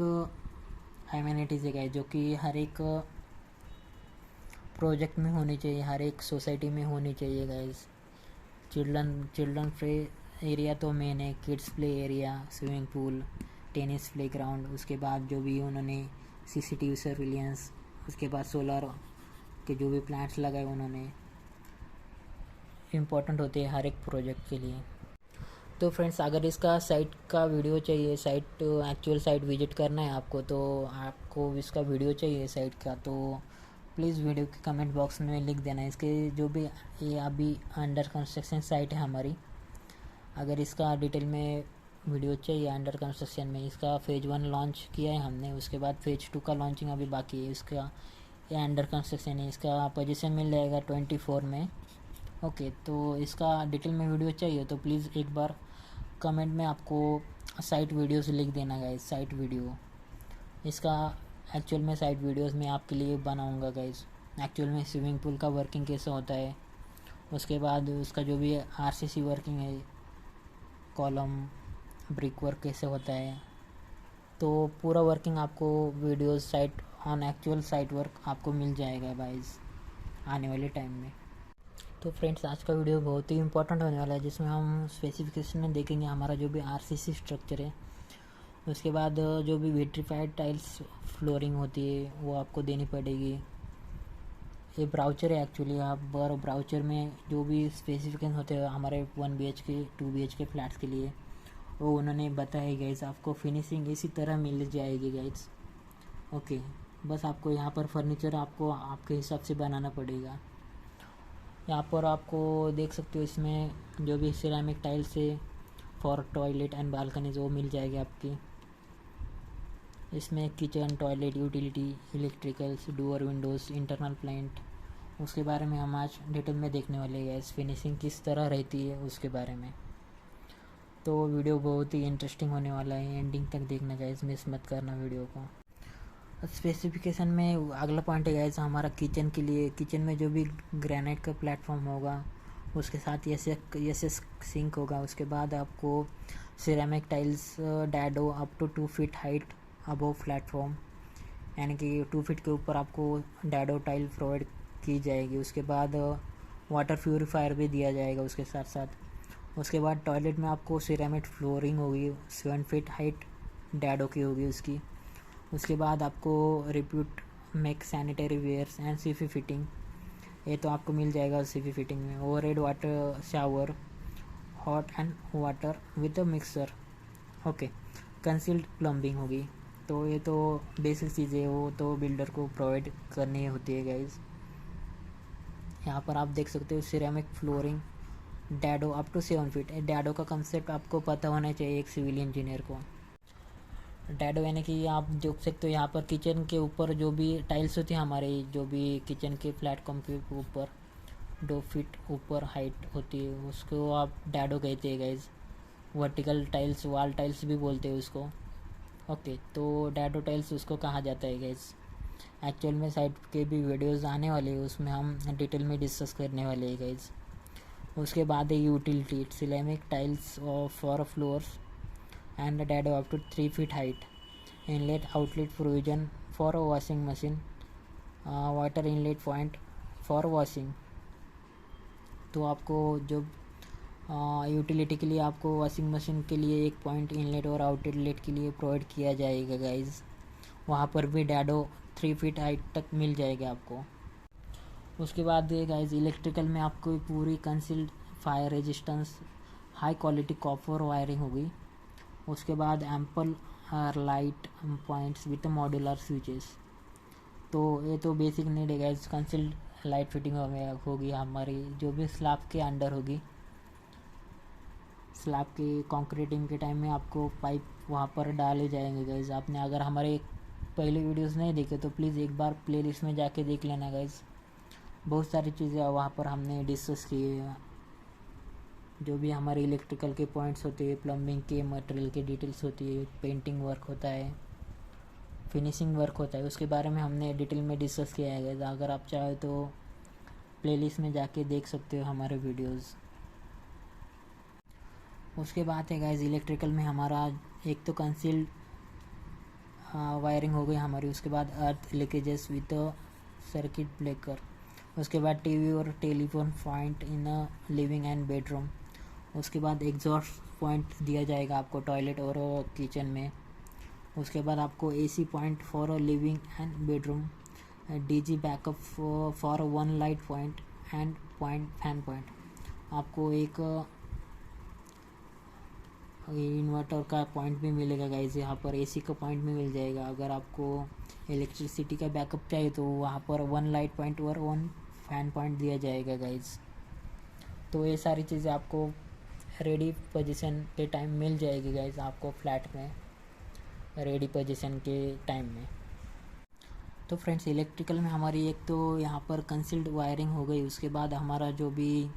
एमिनिटीज़ है गाइस जो कि हर एक प्रोजेक्ट में होनी चाहिए, हर एक सोसाइटी में होनी चाहिए गाइस। चिल्ड्रन प्ले एरिया तो मेन है, kids play area, swimming pool, tennis play ground, उसके बाद जो भी उन्होंने सीसीटीवी सर्विलियंस, उसके बाद सोलर के जो भी प्लांट्स लगाए उन्होंने, इम्पोर्टेंट होते हैं हर एक प्रोजेक्ट के लिए। तो फ्रेंड्स अगर इसका साइट का वीडियो चाहिए, साइट एक्चुअल साइट विजिट करना है आपको, तो आपको इसका वीडियो चाहिए साइट का, तो प्लीज़ वीडियो के कमेंट बॉक्स में लिख देना। इसके जो भी ये अभी अंडर कंस्ट्रक्शन साइट है हमारी, अगर इसका डिटेल में वीडियो चाहिए अंडर कंस्ट्रक्शन में, इसका फ़ेज़ 1 लॉन्च किया है हमने, उसके बाद फ़ेज़ 2 का लॉन्चिंग अभी बाकी है। इसका ये अंडर कंस्ट्रक्शन है, इसका पोजीशन मिल जाएगा 24 में। ओके, तो इसका डिटेल में वीडियो चाहिए तो प्लीज़ एक बार कमेंट में आपको साइट वीडियोस लिख देना गाइस, साइट वीडियो। इसका एक्चुअल में साइट वीडियोस मैं आपके लिए बनाऊंगा गाइस। एक्चुअल में स्विमिंग पूल का वर्किंग कैसे होता है, उसके बाद उसका जो भी आरसीसी वर्किंग है, कॉलम ब्रिक वर्क कैसे होता है, तो पूरा वर्किंग आपको videos site on actual site work आपको मिल जाएगा गाइस आने वाले टाइम में। तो फ्रेंड्स आज का वीडियो बहुत ही इंपॉर्टेंट होने वाला है, जिसमें हम स्पेसिफिकेशन में देखेंगे हमारा जो भी आरसीसी स्ट्रक्चर है, उसके बाद जो भी विट्रीफाइड टाइल्स फ्लोरिंग होती है वो आपको देनी पड़ेगी। ये ब्राउचर है एक्चुअली, आप ब्राउचर में जो भी स्पेसिफिकेशन होते हैं हमारे 1 BHK 2 BHK फ्लैट्स के लिए, वो उन्होंने बताया गाइस। आपको फिनिशिंग इसी तरह मिल जाएगी गाइस। ओके, बस आपको यहाँ पर फर्नीचर आपको आपके हिसाब से बनाना पड़ेगा। यहाँ पर आपको देख सकते हो इसमें जो भी सिरेमिक टाइल्स है फॉर टॉयलेट एंड बालकनीज वो मिल जाएगी आपकी। इसमें kitchen, toilet, utility, electricals, door, Windows, internal plant, उसके बारे में हम आज डिटेल में देखने वाले हैं। इस फिनिशिंग किस तरह रहती है उसके बारे में। तो वीडियो बहुत ही इंटरेस्टिंग होने वाला है, एंडिंग तक देखना गाइस, मिस मत करना वीडियो को। स्पेसिफिकेशन में अगला पॉइंट है गाइस हमारा किचन के लिए। किचन में जो भी ग्रेनाइट का प्लेटफॉर्म होगा, उसके साथ एस सिंक होगा। उसके बाद आपको ceramic tiles dado up to 2 feet height above platform, यानी कि 2 फीट के ऊपर आपको डैडो टाइल प्रोवाइड की जाएगी। उसके बाद वाटर प्यूरीफायर भी दिया जाएगा उसके साथ साथ। उसके बाद टॉयलेट में आपको सिरेमिक फ्लोरिंग होगी, 7 फीट हाइट डैडो की होगी उसकी। उसके बाद आपको reputed make sanitary wares and CP fitting, ये तो आपको मिल जाएगा सीफी फिटिंग में। Overhead water shower, hot and water with a mixer. Okay, concealed plumbing होगी। तो ये तो बेसिक चीज़ें वो तो बिल्डर को प्रोवाइड करनी होती है गाइज। यहाँ पर आप देख सकते हो ceramic flooring dado up to 7 feet. Dado का कंसेप्ट आपको पता होना चाहिए एक सिविल इंजीनियर को। डैडो यानी कि आप देख सकते हो यहाँ पर किचन के ऊपर जो भी टाइल्स होती है हमारे, जो भी किचन के प्लेटफॉर्म के ऊपर 2 फीट ऊपर हाइट होती है, उसको आप डैडो कहते हैं guys. Vertical tiles, wall tiles भी बोलते हैं उसको। ओके, तो डैडो टाइल्स उसको कहा जाता है गाइज। एक्चुअल में साइट के भी वीडियोस आने वाले हैं, उसमें हम डिटेल में डिस्कस करने वाले हैं गाइज। उसके बाद है utility, ceramic tiles for floors and dado up to 3 feet height, inlet outlet provision for a washing machine, water inlet point for washing। तो आपको जो यूटिलिटी के लिए आपको वॉशिंग मशीन के लिए एक पॉइंट इनलेट और आउटलेट के लिए प्रोवाइड किया जाएगा गाइज। वहाँ पर भी डैडो 3 फीट हाइट तक मिल जाएगा आपको। उसके बाद गाइज इलेक्ट्रिकल में आपको पूरी concealed fire resistance high quality copper wiring होगी। उसके बाद ample light points with modular switches. तो ये तो बेसिक नीड है गाइस। कंसील्ड लाइट फिटिंग होगी हमारी जो भी स्लैब के अंडर होगी। स्लैब के कंक्रीटिंग के टाइम में आपको पाइप वहाँ पर डाले जाएंगे गाइस। आपने अगर हमारे पहले वीडियोस नहीं देखे तो प्लीज़ एक बार प्लेलिस्ट में जाके देख लेना गाइस। बहुत सारी चीज़ें वहाँ पर हमने डिस्कस की है, जो भी हमारे इलेक्ट्रिकल के पॉइंट्स होते हैं, प्लम्बिंग के मटेरियल की डिटेल्स होती है, पेंटिंग वर्क होता है, फिनिशिंग वर्क होता है, उसके बारे में हमने डिटेल में डिस्कस किया है। अगर आप चाहे तो प्लेलिस्ट में जाके देख सकते हो हमारे वीडियोस। उसके बाद है गाइस इलेक्ट्रिकल में हमारा एक तो कंसील्ड वायरिंग हो गई हमारी। उसके बाद अर्थ लीकेजेस विद सर्किट ब्रेकर। उसके बाद टीवी और telephone point in living and bedroom. उसके बाद एग्जॉस्ट पॉइंट दिया जाएगा आपको टॉयलेट और किचन में। उसके बाद आपको AC point for living and bedroom, DG backup for one light point and point fan point. आपको एक इन्वर्टर का पॉइंट भी मिलेगा गाइज, यहाँ पर एसी का पॉइंट भी मिल जाएगा। अगर आपको इलेक्ट्रिसिटी का बैकअप चाहिए तो वहाँ पर वन लाइट पॉइंट और वन फैन पॉइंट दिया जाएगा गाइज। तो ये सारी चीज़ें आपको रेडी पोजीशन के टाइम मिल जाएगी गाइज, आपको फ्लैट में रेडी पोजीशन के टाइम में। तो फ्रेंड्स इलेक्ट्रिकल में हमारी एक तो यहाँ पर कंसील्ड वायरिंग हो गई। उसके बाद हमारा जो भी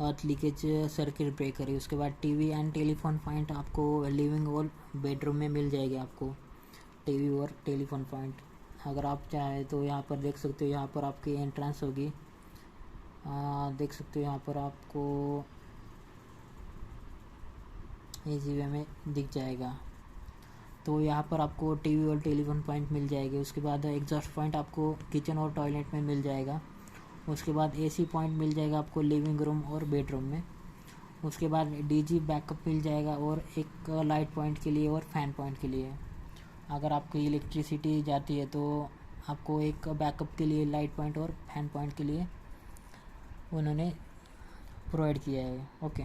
अर्थ लीकेज सर्किट ब्रेकर है। उसके बाद टीवी एंड टेलीफोन पॉइंट आपको लिविंग और बेडरूम में मिल जाएगी आपको टीवी और टेलीफोन पॉइंट। अगर आप चाहें तो यहाँ पर देख सकते हो, यहाँ पर आपकी एंट्रेंस होगी, देख सकते हो यहाँ पर आपको इजी वे में दिख जाएगा। तो यहाँ पर आपको टीवी और टेलीफोन पॉइंट मिल जाएगी। उसके बाद एग्जॉस्ट पॉइंट आपको किचन और टॉयलेट में मिल जाएगा। उसके बाद एसी पॉइंट मिल जाएगा आपको लिविंग रूम और बेडरूम में। उसके बाद डीजी बैकअप मिल जाएगा और एक लाइट पॉइंट के लिए और फैन पॉइंट के लिए। अगर आपकी इलेक्ट्रिसिटी जाती है तो आपको एक बैकअप के लिए लाइट पॉइंट और फैन पॉइंट के लिए उन्होंने प्रोवाइड किया है। ओके,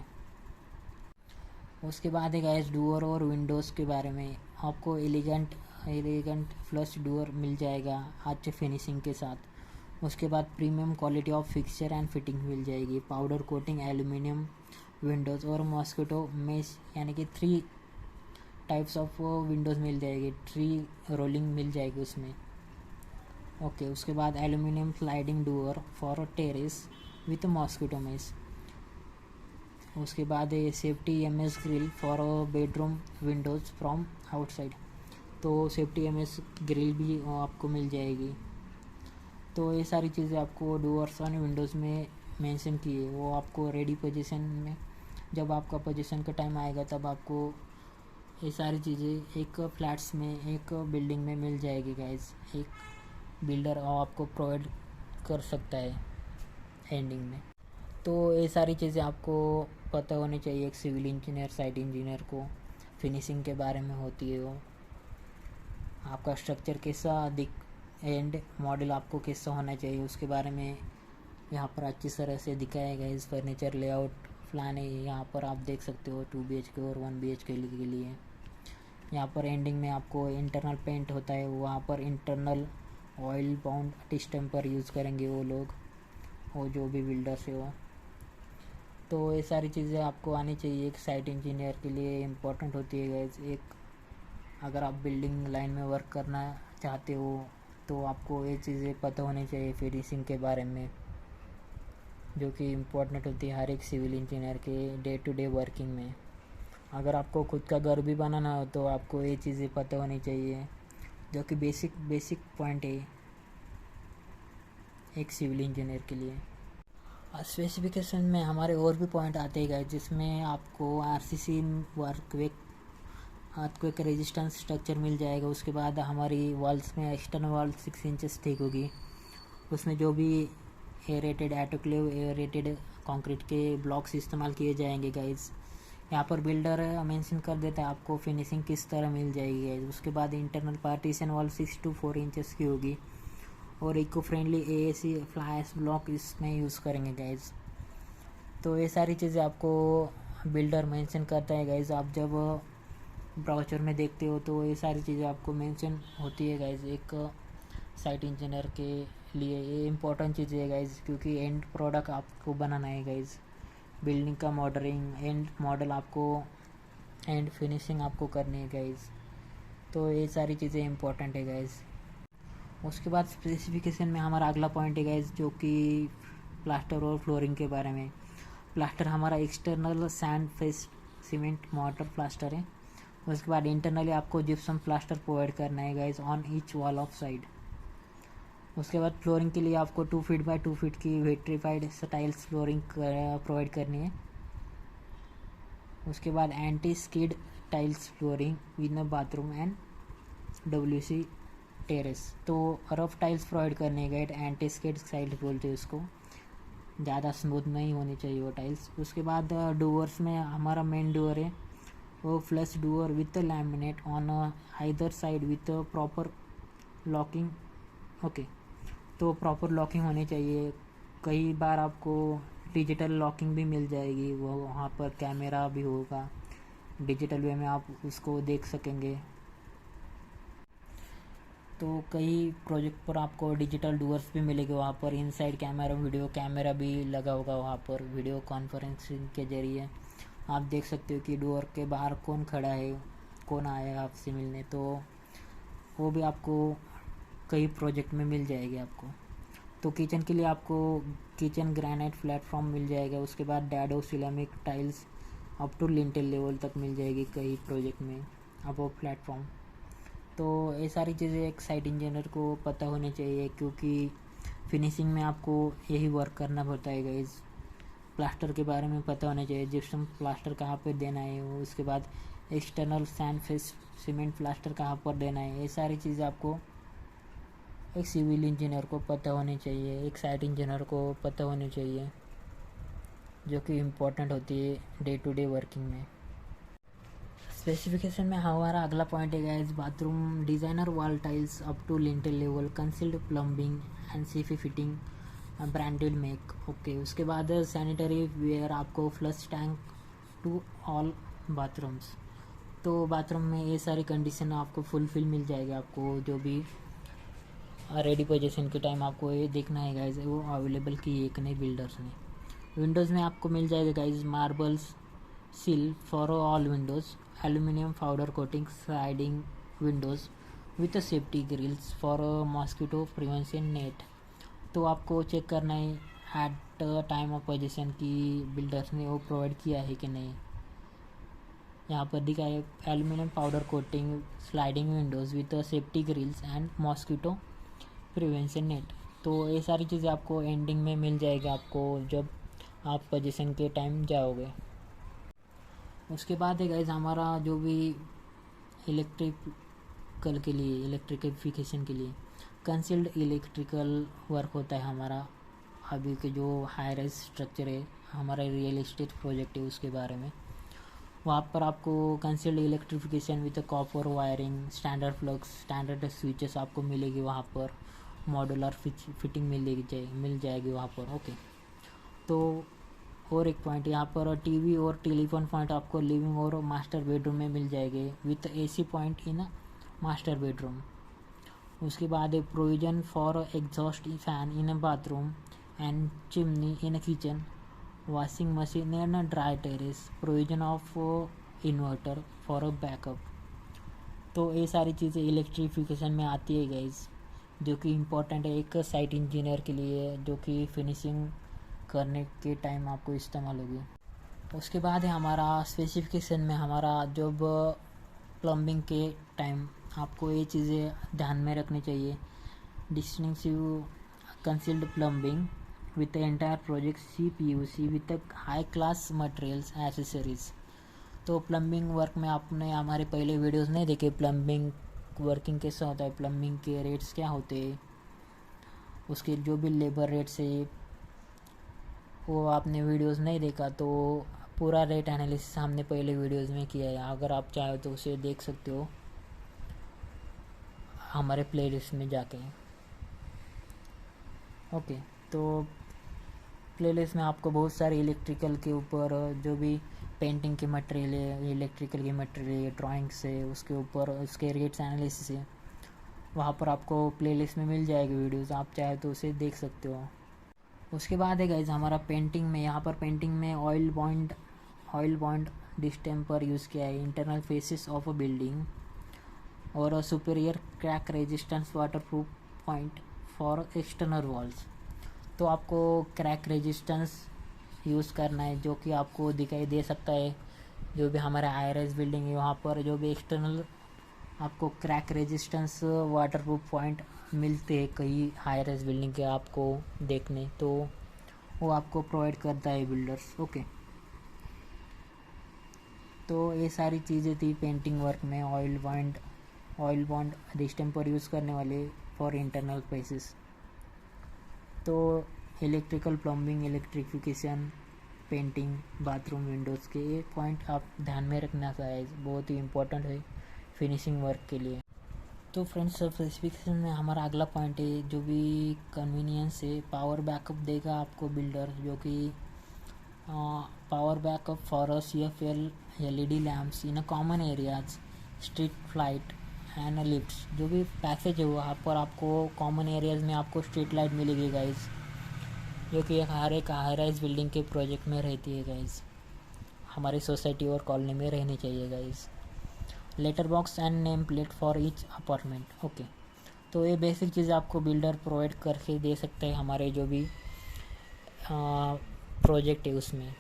उसके बाद है गाइस डोर और विंडोज़ के बारे में। आपको एलिगेंट फ्लश डोर मिल जाएगा अच्छे फिनिशिंग के साथ। उसके बाद premium quality of fixture and fitting मिल जाएगी। पाउडर कोटिंग एल्यूमिनियम विंडोज़ और मॉस्किटो मेश, यानी कि 3 टाइप्स ऑफ विंडोज़ मिल जाएगी, 3 रोलिंग मिल जाएगी उसमें। ओके, उसके बाद aluminium sliding door for terrace with mosquito mesh. उसके बाद safety MS grill for bedroom Windows from outside. तो सेफ्टी एमएस ग्रिल भी आपको मिल जाएगी। तो ये सारी चीज़ें आपको डोर्स और विंडोज़ में मेंशन की है, वो आपको रेडी पोजीशन में जब आपका पोजीशन का टाइम आएगा तब आपको ये सारी चीज़ें एक फ्लैट्स में, एक बिल्डिंग में मिल जाएगी गाइस। एक बिल्डर आपको प्रोवाइड कर सकता है एंडिंग में। तो ये सारी चीज़ें आपको पता होनी चाहिए एक सिविल इंजीनियर, साइट इंजीनियर को। फिनिशिंग के बारे में होती है वो, आपका स्ट्रक्चर कैसा दिख एंड मॉडल आपको कैसा होना चाहिए उसके बारे में यहाँ पर अच्छी तरह से दिखाया गया है। इस फर्नीचर लेआउट प्लान है, यहाँ पर आप देख सकते हो 2 BHK और 1 BHK के लिए। यहाँ पर एंडिंग में आपको इंटरनल पेंट होता है, वहाँ पर internal oil bound distemper use करेंगे वो लोग, वो जो भी बिल्डर्स है वो। तो ये सारी चीज़ें आपको आनी चाहिए एक साइट इंजीनियर के लिए, इम्पोर्टेंट होती है गाइस। एक अगर आप बिल्डिंग लाइन में वर्क करना चाहते हो तो आपको ये चीज़ें पता होनी चाहिए फिनिशिंग के बारे में, जो कि इम्पोर्टेंट होती है हर एक सिविल इंजीनियर के डे टू डे वर्किंग में। अगर आपको खुद का घर भी बनाना हो तो आपको ये चीज़ें पता होनी चाहिए, जो कि बेसिक पॉइंट है एक सिविल इंजीनियर के लिए। स्पेसिफिकेशन में हमारे और भी पॉइंट आते हैं जिसमें आपको आरसीसी अर्थक्वेक रेजिस्टेंस स्ट्रक्चर मिल जाएगा। उसके बाद हमारी वॉल्स में एक्सटर्नल वॉल 6 इंचेस थिक होगी। उसमें जो भी एयरेटेड ऑटोक्लेव एयरेटेड कंक्रीट के ब्लॉक्स इस्तेमाल किए जाएंगे गाइज। यहाँ पर बिल्डर मेंशन कर देता है आपको फिनिशिंग किस तरह मिल जाएगी गाइज। उसके बाद internal partition wall 6 to 4 inches की होगी और eco friendly AAC fly ash block इसमें यूज़ करेंगे गाइज। तो ये सारी चीज़ें आपको बिल्डर मेंशन करता है गाइज। आप जब ब्राउचर में देखते हो तो ये सारी चीज़ें आपको मेंशन होती है गाइज। एक साइट इंजीनियर के लिए ये इम्पोर्टेंट चीज़ है गाइज, क्योंकि एंड प्रोडक्ट आपको बनाना है गाइज। बिल्डिंग का मॉडलिंग, एंड मॉडल आपको, एंड फिनिशिंग आपको करनी है गाइज। तो ये सारी चीज़ें इम्पोर्टेंट है गाइज। उसके बाद स्पेसिफिकेशन में हमारा अगला पॉइंट है गाइज, जो कि प्लास्टर और फ्लोरिंग के बारे में। प्लास्टर हमारा external sand face cement mortar plaster है। उसके बाद इंटरनली आपको जिप्सम प्लास्टर प्रोवाइड करना है guys on each wall of side. उसके बाद फ्लोरिंग के लिए आपको 2 फीट बाय 2 फीट की विट्रीफाइड टाइल्स फ्लोरिंग प्रोवाइड करनी है। उसके बाद anti skid tiles flooring with bathroom and WC terrace. तो रफ टाइल्स प्रोवाइड करने गए, एंटी स्किड टाइल्स बोलते हैं उसको, ज़्यादा स्मूथ नहीं होनी चाहिए वो टाइल्स। उसके बाद डोअर्स में हमारा मेन डोअर है वो flush door with laminate on either side with proper locking. Okay, तो प्रॉपर लॉकिंग होनी चाहिए। कई बार आपको डिजिटल लॉकिंग भी मिल जाएगी, वो वहाँ पर कैमरा भी होगा, डिजिटल वे में आप उसको देख सकेंगे। तो कई प्रोजेक्ट पर आपको डिजिटल डोर्स भी मिलेंगे, वहाँ पर इनसाइड कैमरा वीडियो कैमरा भी लगा होगा, वहाँ पर वीडियो कॉन्फ्रेंसिंग के ज़रिए आप देख सकते हो कि डोर के बाहर कौन खड़ा है, कौन आया है आपसे मिलने। तो वो भी आपको कई प्रोजेक्ट में मिल जाएगी आपको। तो किचन के लिए आपको किचन ग्रेनाइट प्लेटफॉर्म मिल जाएगा। उसके बाद dado ceramic tiles up to lintel level तक मिल जाएगी कई प्रोजेक्ट में अब प्लेटफॉर्म। तो ये सारी चीज़ें एक साइट इंजीनियर को पता होनी चाहिए, क्योंकि फिनिशिंग में आपको यही वर्क करना पड़ता है गाइस। प्लास्टर के बारे में पता होना चाहिए, जिप्सम प्लास्टर कहाँ पर देना है, उसके बाद external sand face cement plaster कहाँ पर देना है। ये सारी चीज़ें आपको एक सिविल इंजीनियर को पता होनी चाहिए, एक साइट इंजीनियर को पता होनी चाहिए, जो कि इम्पोर्टेंट होती है डे टू डे वर्किंग में। स्पेसिफिकेशन में हमारा अगला पॉइंट है guys, bathroom designer wall tiles up to lintel level, concealed plumbing and सेफी फिटिंग, ब्रांडेड मेक। ओके, उसके बाद सैनिटरी वेयर आपको flush tank to all bathrooms. तो बाथरूम में ये सारी कंडीशन आपको फुलफिल मिल जाएगी, आपको जो भी रेडी पोजीशन के टाइम आपको ये देखना है गाइज, वो अवेलेबल की एक नई बिल्डर्स ने। विंडोज़ में आपको मिल जाएगा guys marbles sill for all windows, aluminium powder coating sliding windows with safety grills for mosquito prevention net. तो आपको चेक करना है एट टाइम ऑफ पोजीशन की बिल्डर्स ने वो प्रोवाइड किया है कि नहीं। यहाँ पर दिखा है aluminium powder coating sliding windows with safety grills and mosquito prevention net. तो ये सारी चीज़ें आपको एंडिंग में मिल जाएगी आपको जब आप पोजीशन के टाइम जाओगे। उसके बाद है गाइस हमारा जो भी इलेक्ट्रिकल के लिए, इलेक्ट्रिफिकेशन के लिए कंसील्ड इलेक्ट्रिकल वर्क होता है हमारा। अभी के जो हाई राइज स्ट्रक्चर है हमारा रियल एस्टेट प्रोजेक्ट है, उसके बारे में वहाँ पर आपको concealed electrification with copper wiring, standard plugs, standard switches आपको मिलेगी वहाँ पर, मॉड्यूलर फिटिंग मिल जाएगी वहाँ पर। ओके, तो और एक पॉइंट यहाँ पर टीवी और टेलीफोन पॉइंट आपको लिविंग और मास्टर बेडरूम में मिल जाएंगे with AC point in master bedroom. उसके बाद एक provision for exhaust fan in bathroom and chimney in kitchen, washing machine and dry terrace, provision of inverter for a backup. तो ये सारी चीज़ें इलेक्ट्रिफिकेशन में आती है गाइज, जो कि इम्पोर्टेंट है एक साइट इंजीनियर के लिए, जो कि फिनिशिंग करने के टाइम आपको इस्तेमाल होगी। उसके बाद है हमारा स्पेसिफिकेशन में हमारा जब प्लम्बिंग के टाइम आपको ये चीज़ें ध्यान में रखनी चाहिए। Distinctive concealed plumbing with entire project CPUC with high class materials accessories. तो प्लम्बिंग वर्क में आपने हमारे पहले वीडियोस नहीं देखे, प्लम्बिंग वर्किंग कैसा होता है, प्लम्बिंग के रेट्स क्या होते हैं, उसके जो भी लेबर रेट्स है वो आपने वीडियोस नहीं देखा तो पूरा रेट एनालिसिस हमने पहले वीडियोस में किया है। अगर आप चाहो तो उसे देख सकते हो हमारे प्लेलिस्ट में जाके। ओके, तो प्लेलिस्ट में आपको बहुत सारे इलेक्ट्रिकल के ऊपर जो भी पेंटिंग के मटेरियल है, इलेक्ट्रिकल के मटेरियल है, ड्राइंग्स है, उसके ऊपर उसके रेट्स एनालिसिस है, वहाँ पर आपको प्लेलिस्ट में मिल जाएगी वीडियोस, आप चाहे तो उसे देख सकते हो। उसके बाद है गाइज हमारा पेंटिंग में, यहाँ पर पेंटिंग में ऑयल बॉन्ड डिस्टेम्पर यूज़ किया है, internal faces of a building और superior crack resistance water proof point for external walls. तो आपको क्रैक रेजिस्टेंस यूज़ करना है, जो कि आपको दिखाई दे सकता है जो भी हमारा हाई-राइज बिल्डिंग है वहाँ पर जो भी एक्सटर्नल आपको crack resistance water proof point मिलते हैं कई हाई राइज बिल्डिंग के आपको देखने, तो वो आपको प्रोवाइड करता है बिल्डर्स। ओके, तो ये सारी चीज़ें थी पेंटिंग वर्क में, ऑयल बॉन्ड डिस्टेम्पर यूज़ करने वाले फॉर इंटरनल प्लेसेस। तो electrical plumbing, electrification, painting, bathroom Windows के ये पॉइंट आप ध्यान में रखना चाहिए, बहुत ही इम्पोर्टेंट है फिनिशिंग वर्क के लिए। तो फ्रेंड्स, स्पेसिफिकेशन में हमारा अगला पॉइंट है जो भी कन्वीनियंस है, पावर बैकअप देगा आपको बिल्डर, जो कि power backup for CFL LED lamps in a common areas, street light and lifts. जो भी पैसेज है वहाँ पर आपको कॉमन एरियाज में आपको स्ट्रीट लाइट मिलेगी गाइज, जो कि हर एक हाई राइज बिल्डिंग के प्रोजेक्ट में रहती है गाइज, हमारी सोसाइटी और कॉलोनी में रहनी चाहिए guys. Letter box and name plate for each apartment. Okay, तो ये बेसिक चीज़ आपको बिल्डर प्रोवाइड करके दे सकते हैं हमारे जो भी प्रोजेक्ट है उसमें।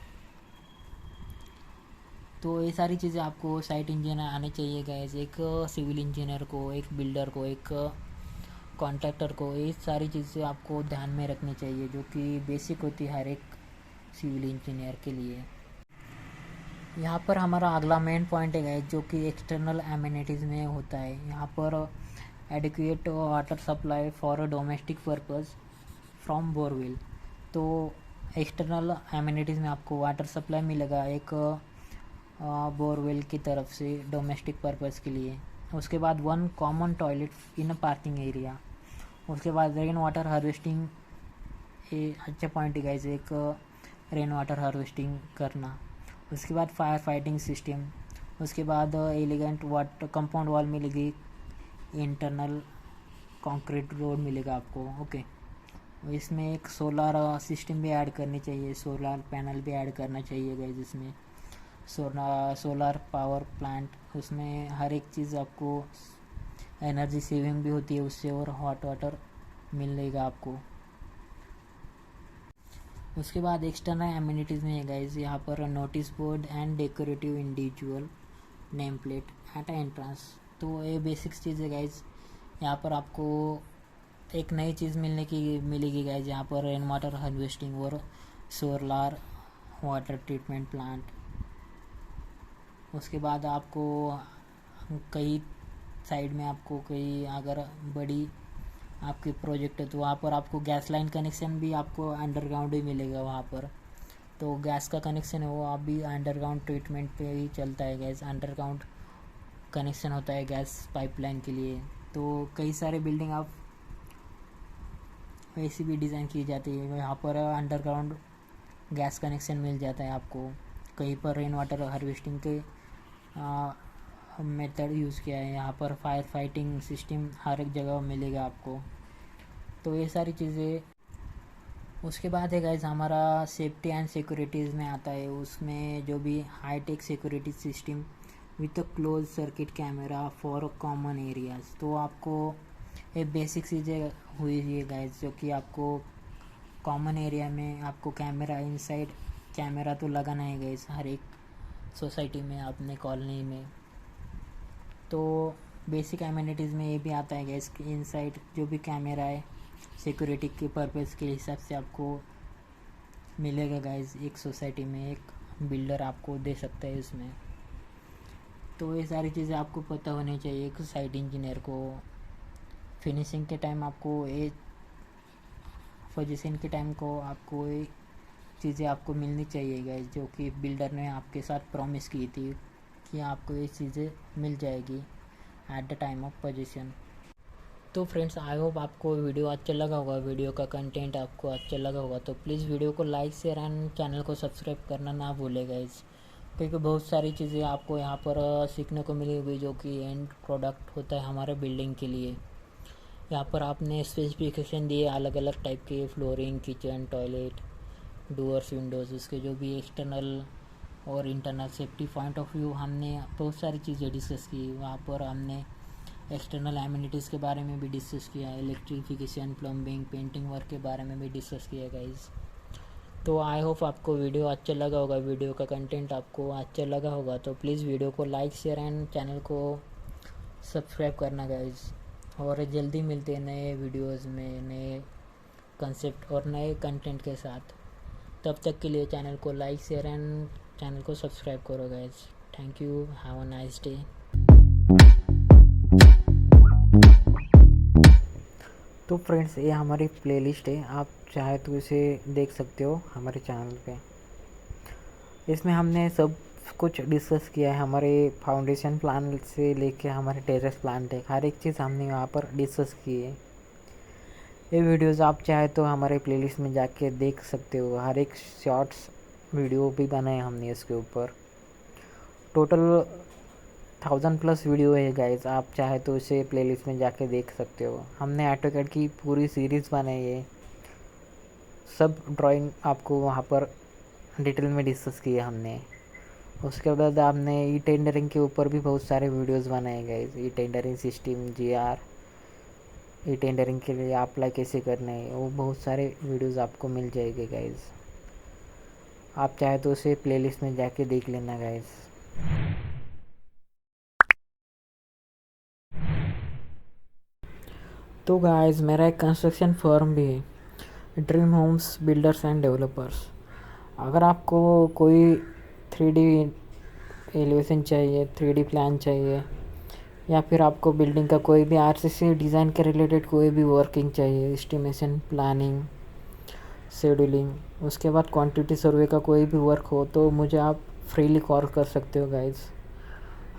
तो ये सारी चीज़ें आपको साइट इंजीनियर आने चाहिए गाइज, एक सिविल इंजीनियर को, एक बिल्डर को, एक कॉन्ट्रैक्टर को, ये सारी चीज़ें आपको ध्यान में रखनी चाहिए, जो कि बेसिक होती है हर एक सिविल इंजीनियर के लिए। यहाँ पर हमारा अगला मेन पॉइंट है जो कि एक्सटर्नल एमिनिटीज़ में होता है। यहाँ पर adequate water supply for domestic purpose from borewell. तो एक्सटर्नल एमिनिटीज़ में आपको वाटर सप्लाई मिलेगा एक बोरवेल की तरफ से डोमेस्टिक पर्पस के लिए। उसके बाद 1 कॉमन टॉयलेट इन अ पार्किंग एरिया। उसके बाद रेन वाटर हार्वेस्टिंग, ये अच्छा पॉइंट है गाइस, एक रेन वाटर हार्वेस्टिंग करना। उसके बाद फायर फाइटिंग सिस्टम। उसके बाद एलिगेंट वाटर कंपाउंड वॉल मिलेगी, इंटरनल कंक्रीट रोड मिलेगा आपको। ओके, इसमें एक सोलर सिस्टम भी ऐड करनी चाहिए, सोलर पैनल भी ऐड करना चाहिए गाइस इसमें, सोलर पावर प्लांट। उसमें हर एक चीज़ आपको एनर्जी सेविंग भी होती है उससे, और हॉट वाटर मिलेगा आपको। उसके बाद एक्सटर्नल एमिनिटीज़ में है गाइज, यहाँ पर notice board and decorative individual name plate at entrance. तो ये बेसिक्स चीज़ है गाइज। यहाँ पर आपको एक नई चीज़ मिलेगी गाइज, यहाँ पर रेन वाटर हार्वेस्टिंग और सोलर वाटर ट्रीटमेंट प्लांट। उसके बाद आपको कई साइड में आपको कई अगर बड़ी आपके प्रोजेक्ट है तो वहाँ पर आपको गैस लाइन कनेक्शन भी आपको अंडरग्राउंड ही मिलेगा वहाँ पर। तो गैस का कनेक्शन है वो आप भी अंडरग्राउंड ट्रीटमेंट पे ही चलता है गैस, अंडरग्राउंड कनेक्शन होता है गैस पाइपलाइन के लिए। तो कई सारे बिल्डिंग आप ऐसी भी डिज़ाइन की जाती है, यहाँ पर अंडरग्राउंड गैस कनेक्शन मिल जाता है आपको। कहीं पर रेन वाटर हार्वेस्टिंग के मेथड यूज़ किया है, यहाँ पर फायर फाइटिंग सिस्टम हर एक जगह मिलेगा आपको। तो ये सारी चीज़ें। उसके बाद है गाइज हमारा सेफ्टी एंड सिक्योरिटीज़ में आता है, उसमें जो भी high tech security system with a close circuit camera for common areas. तो आपको ये बेसिक चीज़ें हुई है गाइज, जो कि आपको कॉमन एरिया में आपको कैमरा इनसाइड कैमरा तो लगाना है गाइज हर एक सोसाइटी में, अपने कॉलोनी में। तो बेसिक एमिनिटीज़ में ये भी आता है गैस कि इनसाइड जो भी कैमरा है सिक्योरिटी के पर्पज़ के हिसाब से आपको मिलेगा गाइज, एक सोसाइटी में एक बिल्डर आपको दे सकता है इसमें। तो ये सारी चीज़ें आपको पता होनी चाहिए एक साइट इंजीनियर को। फिनिशिंग के टाइम आपको ये पोजीशन के टाइम को आपको ये चीज़ें आपको मिलनी चाहिए गाइज, जो कि बिल्डर ने आपके साथ प्रॉमिस की थी कि आपको ये चीज़ें मिल जाएगी at the time of position. तो फ्रेंड्स, आई होप आपको वीडियो अच्छा लगा होगा, वीडियो का कंटेंट आपको अच्छा लगा होगा। तो प्लीज़ वीडियो को लाइक शेयर एंड चैनल को सब्सक्राइब करना ना भूलें गाइज, क्योंकि बहुत सारी चीज़ें आपको यहाँ पर सीखने को मिली हुई जो कि एंड प्रोडक्ट होता है हमारे बिल्डिंग के लिए। यहाँ पर आपने स्पेसिफिकेशन दिए अलग अलग टाइप के, flooring, kitchen, toilet, doors, Windows, उसके जो भी एक्सटर्नल और internal safety point of view हमने बहुत सारी चीज़ें डिस्कस की। वहाँ पर हमने एक्सटर्नल एमिनिटीज़ के बारे में भी डिस्कस किया, इलेक्ट्रिफिकेशन, प्लम्बिंग, पेंटिंग वर्क के बारे में भी डिस्कस किया गाइज। तो आई होप आपको वीडियो अच्छा लगा होगा, वीडियो का कंटेंट आपको अच्छा लगा होगा। तो प्लीज़ वीडियो को लाइक शेयर एंड चैनल को सब्सक्राइब करना गाइज, और जल्दी मिलते हैं नए वीडियोज़ में नए कंसेप्ट और नए कंटेंट के साथ। तब तक के लिए चैनल को लाइक शेयर एंड चैनल को सब्सक्राइब करो guys. Thank you, have a nice day. Friends, ये हमारी प्लेलिस्ट है, आप चाहे तो इसे देख सकते हो हमारे चैनल पे। इसमें हमने सब कुछ डिस्कस किया है, हमारे फाउंडेशन प्लान से लेके हमारे टेरेस प्लान तक हर एक चीज़ हमने वहाँ पर डिस्कस की है। ये वीडियोज़ आप चाहे तो हमारे प्लेलिस्ट में जाके देख सकते हो, हर एक शॉर्ट्स वीडियो भी बनाए हमने इसके ऊपर। टोटल 1000+ वीडियो है गाइस, आप चाहे तो इसे प्लेलिस्ट में जाके देख सकते हो। हमने ऑटोकैड की पूरी सीरीज़ बनाई है, सब ड्राइंग आपको वहाँ पर डिटेल में डिस्कस किया हमने। उसके बाद आपने ई टेंडरिंग के ऊपर भी बहुत सारे वीडियोस बनाए गए, e tendering system, GR, e tendering के लिए अप्लाई कैसे करना है, वो बहुत सारे वीडियोस आपको मिल जाएंगे गाइस। आप चाहे तो उसे प्लेलिस्ट में जाके देख लेना गाइस। तो गाइस, मेरा एक कंस्ट्रक्शन फर्म भी है, dream homes builders and developers. अगर आपको कोई 3D एलिवेशन चाहिए, 3D प्लान चाहिए, या फिर आपको बिल्डिंग का कोई भी RCC डिज़ाइन के रिलेटेड कोई भी वर्किंग चाहिए, एस्टिमेशन, प्लानिंग, शेड्यूलिंग, उसके बाद क्वांटिटी सर्वे का कोई भी वर्क हो, तो मुझे आप फ्रीली कॉल कर सकते हो गाइस।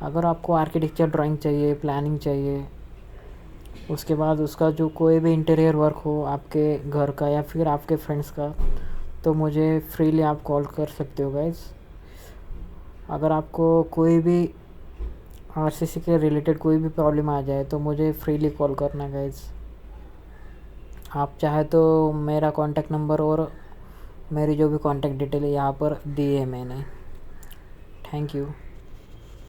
अगर आपको आर्किटेक्चर ड्राइंग चाहिए, प्लानिंग चाहिए, उसके बाद उसका जो कोई भी इंटीरियर वर्क हो आपके घर का या फिर आपके फ्रेंड्स का, तो मुझे फ्रीली आप कॉल कर सकते हो गाइस। अगर आपको कोई भी RCC के रिलेटेड कोई भी प्रॉब्लम आ जाए तो मुझे फ्रीली कॉल करना गाइस। आप चाहे तो मेरा कॉन्टैक्ट नंबर और मेरी जो भी कॉन्टैक्ट डिटेल है यहाँ पर दी है मैंने। Thank you.